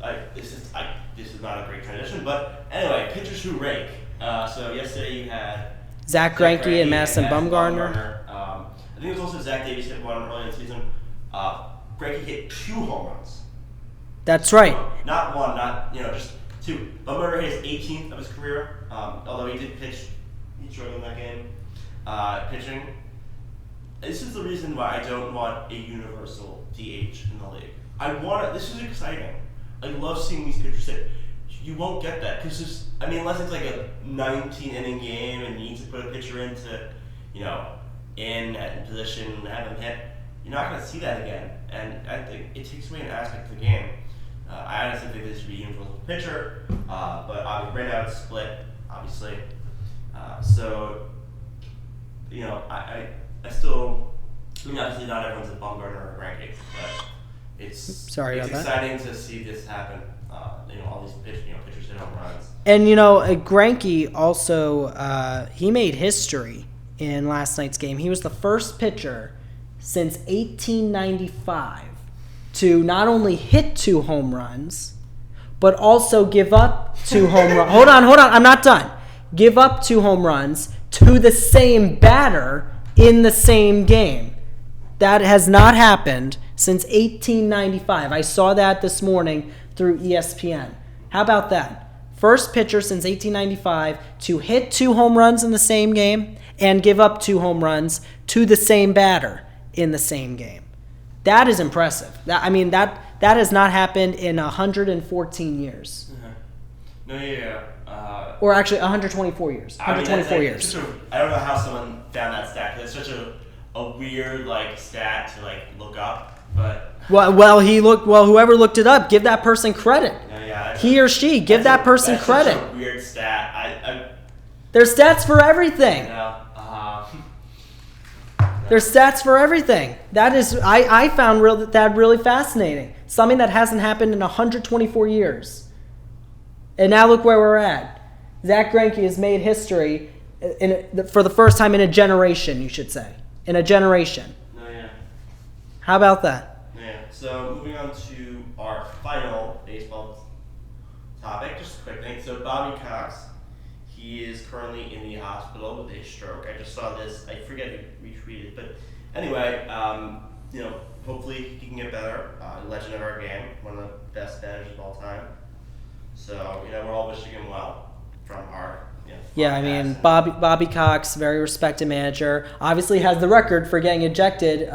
is not a great transition, but anyway, pitchers who rake. So yesterday you had Zach Greinke and Madison Bumgarner. I think it was also Zach Davies hit one early in the season. Greinke hit 2 home runs. That's right. Not one, just 2. Bumgarner hit his 18th of his career, although he did pitch. He struggled in that game. Pitching. This is the reason why I don't want a universal DH in the league. This is exciting. I love seeing these pitchers hit. You won't get that because unless it's like a 19-inning game and you need to put a pitcher into, in position and have him hit, you're not going to see that again. And I think it takes away an aspect of the game. I honestly think this should be a universal pitcher, but right now it's split, obviously. So, I still, obviously not everyone's a Bumgarner or Greinke, but it's exciting to see this happen. All these pitchers hit home runs. And Greinke also he made history in last night's game. He was the first pitcher since 1895 to not only hit 2 home runs, but also give up 2 home runs. Hold on, I'm not done. Give up 2 home runs to the same batter in the same game. That has not happened since 1895. I saw that this morning through ESPN. How about that? First pitcher since 1895 to hit 2 home runs in the same game and give up 2 home runs to the same batter in the same game. That is impressive. That has not happened in 114 years. No, yeah. Or actually 124 years. 124 years. I don't know how someone found that stat. It's such a weird stat to look up, but whoever looked it up, give that person credit. He or she, give that person credit. Such a weird stat. There's stats for everything. There's stats for everything. That is, I found that really fascinating. Something that hasn't happened in 124 years. And now look where we're at. Zach Greinke has made history for the first time in a generation, you should say. In a generation. No, yeah. How about that? Yeah. So moving on to our final baseball topic, just a quick thing. So Bobby Cox, he is currently in the hospital with a stroke. I just saw this. I forget who retweeted, but anyway, hopefully he can get better. Legend of our game, one of the best managers of all time. So we're all wishing him well from our. Bobby Cox, very respected manager, obviously has the record for getting ejected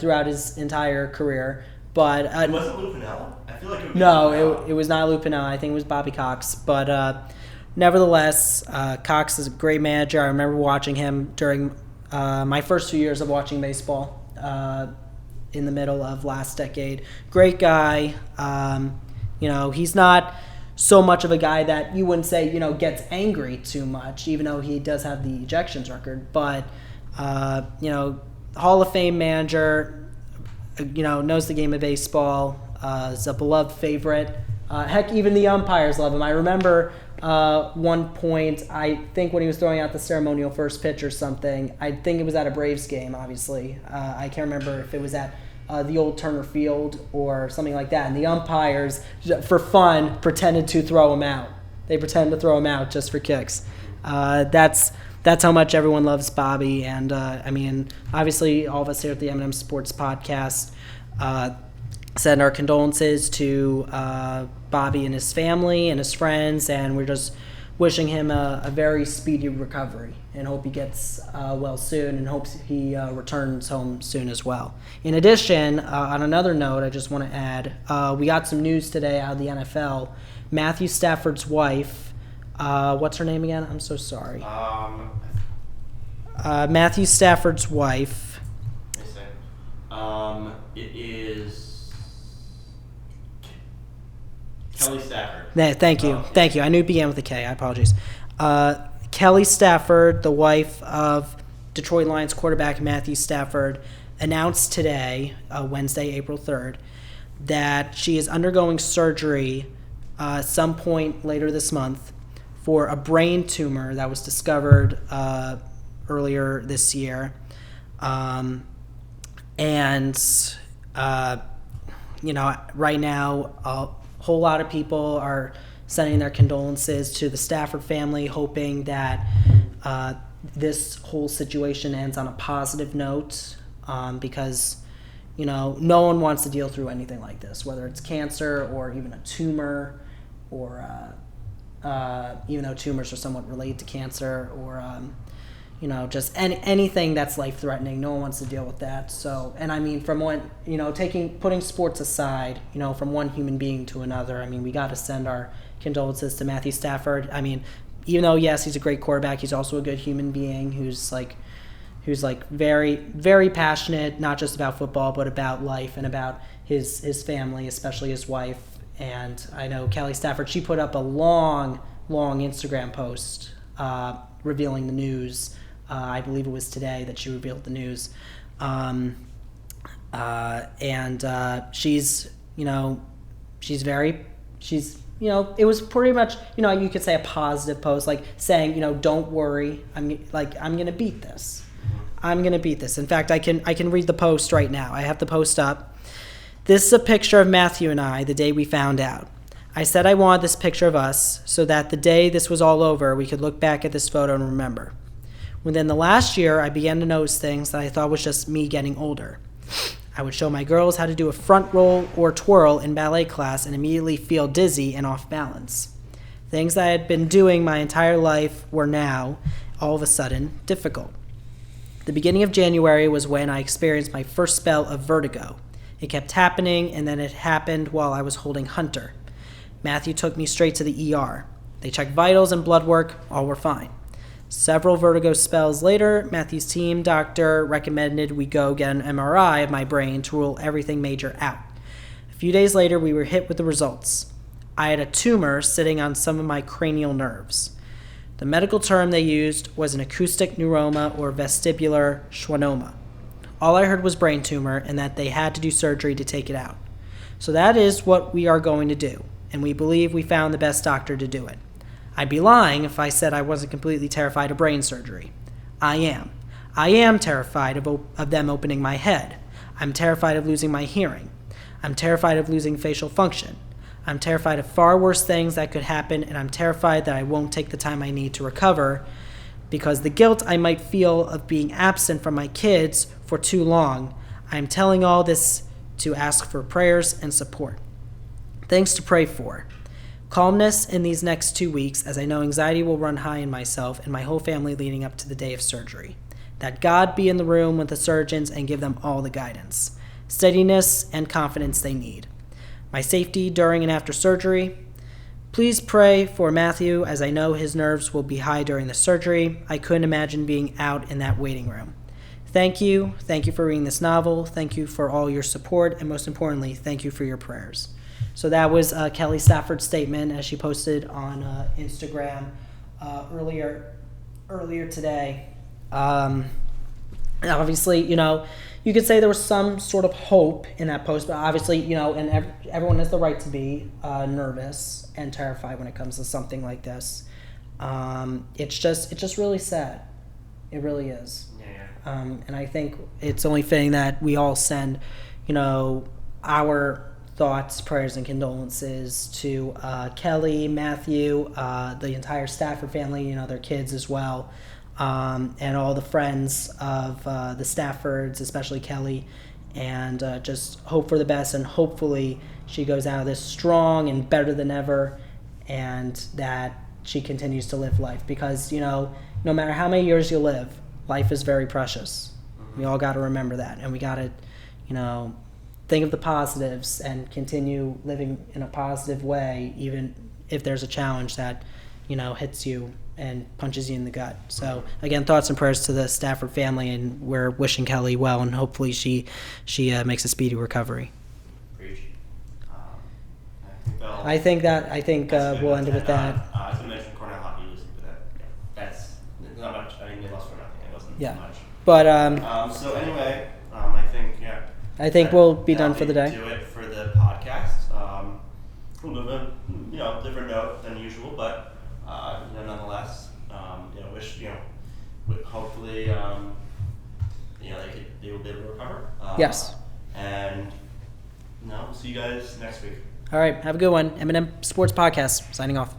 throughout his entire career. But it wasn't Lou Piniella? I feel like it was no, it was not Lou Piniella. I think it was Bobby Cox. But nevertheless, Cox is a great manager. I remember watching him during my first 2 years of watching baseball in the middle of last decade. Great guy. He's not so much of a guy that you wouldn't say, gets angry too much, even though he does have the ejections record. But, Hall of Fame manager, knows the game of baseball, is a beloved favorite. Heck, even the umpires love him. I remember one point, I think when he was throwing out the ceremonial first pitch or something, I think it was at a Braves game, obviously. I can't remember if it was at the old Turner Field or something like that. And the umpires, for fun, pretended to throw him out. They pretended to throw him out just for kicks. That's how much everyone loves Bobby. And, obviously, all of us here at the M&M Sports Podcast send our condolences to Bobby and his family and his friends, and we're just wishing him a very speedy recovery and hope he gets well soon and hopes he returns home soon as well. In addition, on another note, I just want to add, we got some news today out of the NFL. Matthew Stafford's wife, what's her name again? I'm so sorry. Matthew Stafford's wife. It is Kelly Stafford. Thank you. Thank you. I knew it began with a K. I apologize. Kelly Stafford, the wife of Detroit Lions quarterback Matthew Stafford, announced today, Wednesday, April 3rd, that she is undergoing surgery some point later this month for a brain tumor that was discovered earlier this year. Right now, a whole lot of people are sending their condolences to the Stafford family, hoping that this whole situation ends on a positive note, because, no one wants to deal through anything like this, whether it's cancer or even a tumor, or even though tumors are somewhat related to cancer, or just anything that's life-threatening. No one wants to deal with that. So, and from one, putting sports aside, from one human being to another, we got to send our condolences to Matthew Stafford. Even though, yes, he's a great quarterback, he's also a good human being who's very, very passionate, not just about football, but about life and about his family, especially his wife. And I know Kelly Stafford, she put up a long Instagram post revealing the news. I believe it was today that she revealed the news. It was pretty much, you could say a positive post, like saying, don't worry, I'm going to beat this. I'm going to beat this. In fact, I can read the post right now. I have the post up. This is a picture of Matthew and I the day we found out. I said I wanted this picture of us so that the day this was all over, we could look back at this photo and remember. Within the last year, I began to notice things that I thought was just me getting older. I would show my girls how to do a front roll or twirl in ballet class and immediately feel dizzy and off balance. Things that I had been doing my entire life were now, all of a sudden, difficult. The beginning of January was when I experienced my first spell of vertigo. It kept happening, and then it happened while I was holding Hunter. Matthew took me straight to the ER. They checked vitals and blood work. All were fine. Several vertigo spells later, Matthew's team doctor recommended we go get an MRI of my brain to rule everything major out. A few days later, we were hit with the results. I had a tumor sitting on some of my cranial nerves. The medical term they used was an acoustic neuroma or vestibular schwannoma. All I heard was brain tumor and that they had to do surgery to take it out. So that is what we are going to do, and we believe we found the best doctor to do it. I'd be lying if I said I wasn't completely terrified of brain surgery. I am. I am terrified of them opening my head. I'm terrified of losing my hearing. I'm terrified of losing facial function. I'm terrified of far worse things that could happen, and I'm terrified that I won't take the time I need to recover because the guilt I might feel of being absent from my kids for too long. I'm telling all this to ask for prayers and support. Things to pray for. Calmness in these next 2 weeks, as I know anxiety will run high in myself and my whole family leading up to the day of surgery. That God be in the room with the surgeons and give them all the guidance, steadiness, and confidence they need. My safety during and after surgery, Please pray for Matthew, as I know his nerves will be high during the surgery. I couldn't imagine being out in that waiting room. Thank you. Thank you for reading this novel. Thank you for all your support. And most importantly, thank you for your prayers. So that was Kelly Stafford's statement as she posted on Instagram earlier today. Obviously, you could say there was some sort of hope in that post, but obviously, and everyone has the right to be nervous and terrified when it comes to something like this. It's just really sad. It really is. Yeah. And I think it's only fitting that we all send, our thoughts, prayers, and condolences to Kelly, Matthew, the entire Stafford family, their kids as well, and all the friends of the Staffords, especially Kelly, and just hope for the best, and hopefully she goes out of this strong and better than ever, and that she continues to live life, because, no matter how many years you live, life is very precious. We all got to remember that, and we got to, think of the positives and continue living in a positive way, even if there's a challenge that, hits you and punches you in the gut. So again, thoughts and prayers to the Stafford family, and we're wishing Kelly well, and hopefully she makes a speedy recovery. Preach. I think we'll end it with that. I was going to mention Cornell hockey losing, but that's not much. I mean, they lost for nothing. It wasn't much. But so anyway, I think we'll be done for the day. Do it for the podcast. A little bit of a different note than usual, but nonetheless, wish hopefully they will be able to recover. Yes. And we'll see you guys next week. All right, have a good one. M&M Sports Podcast signing off.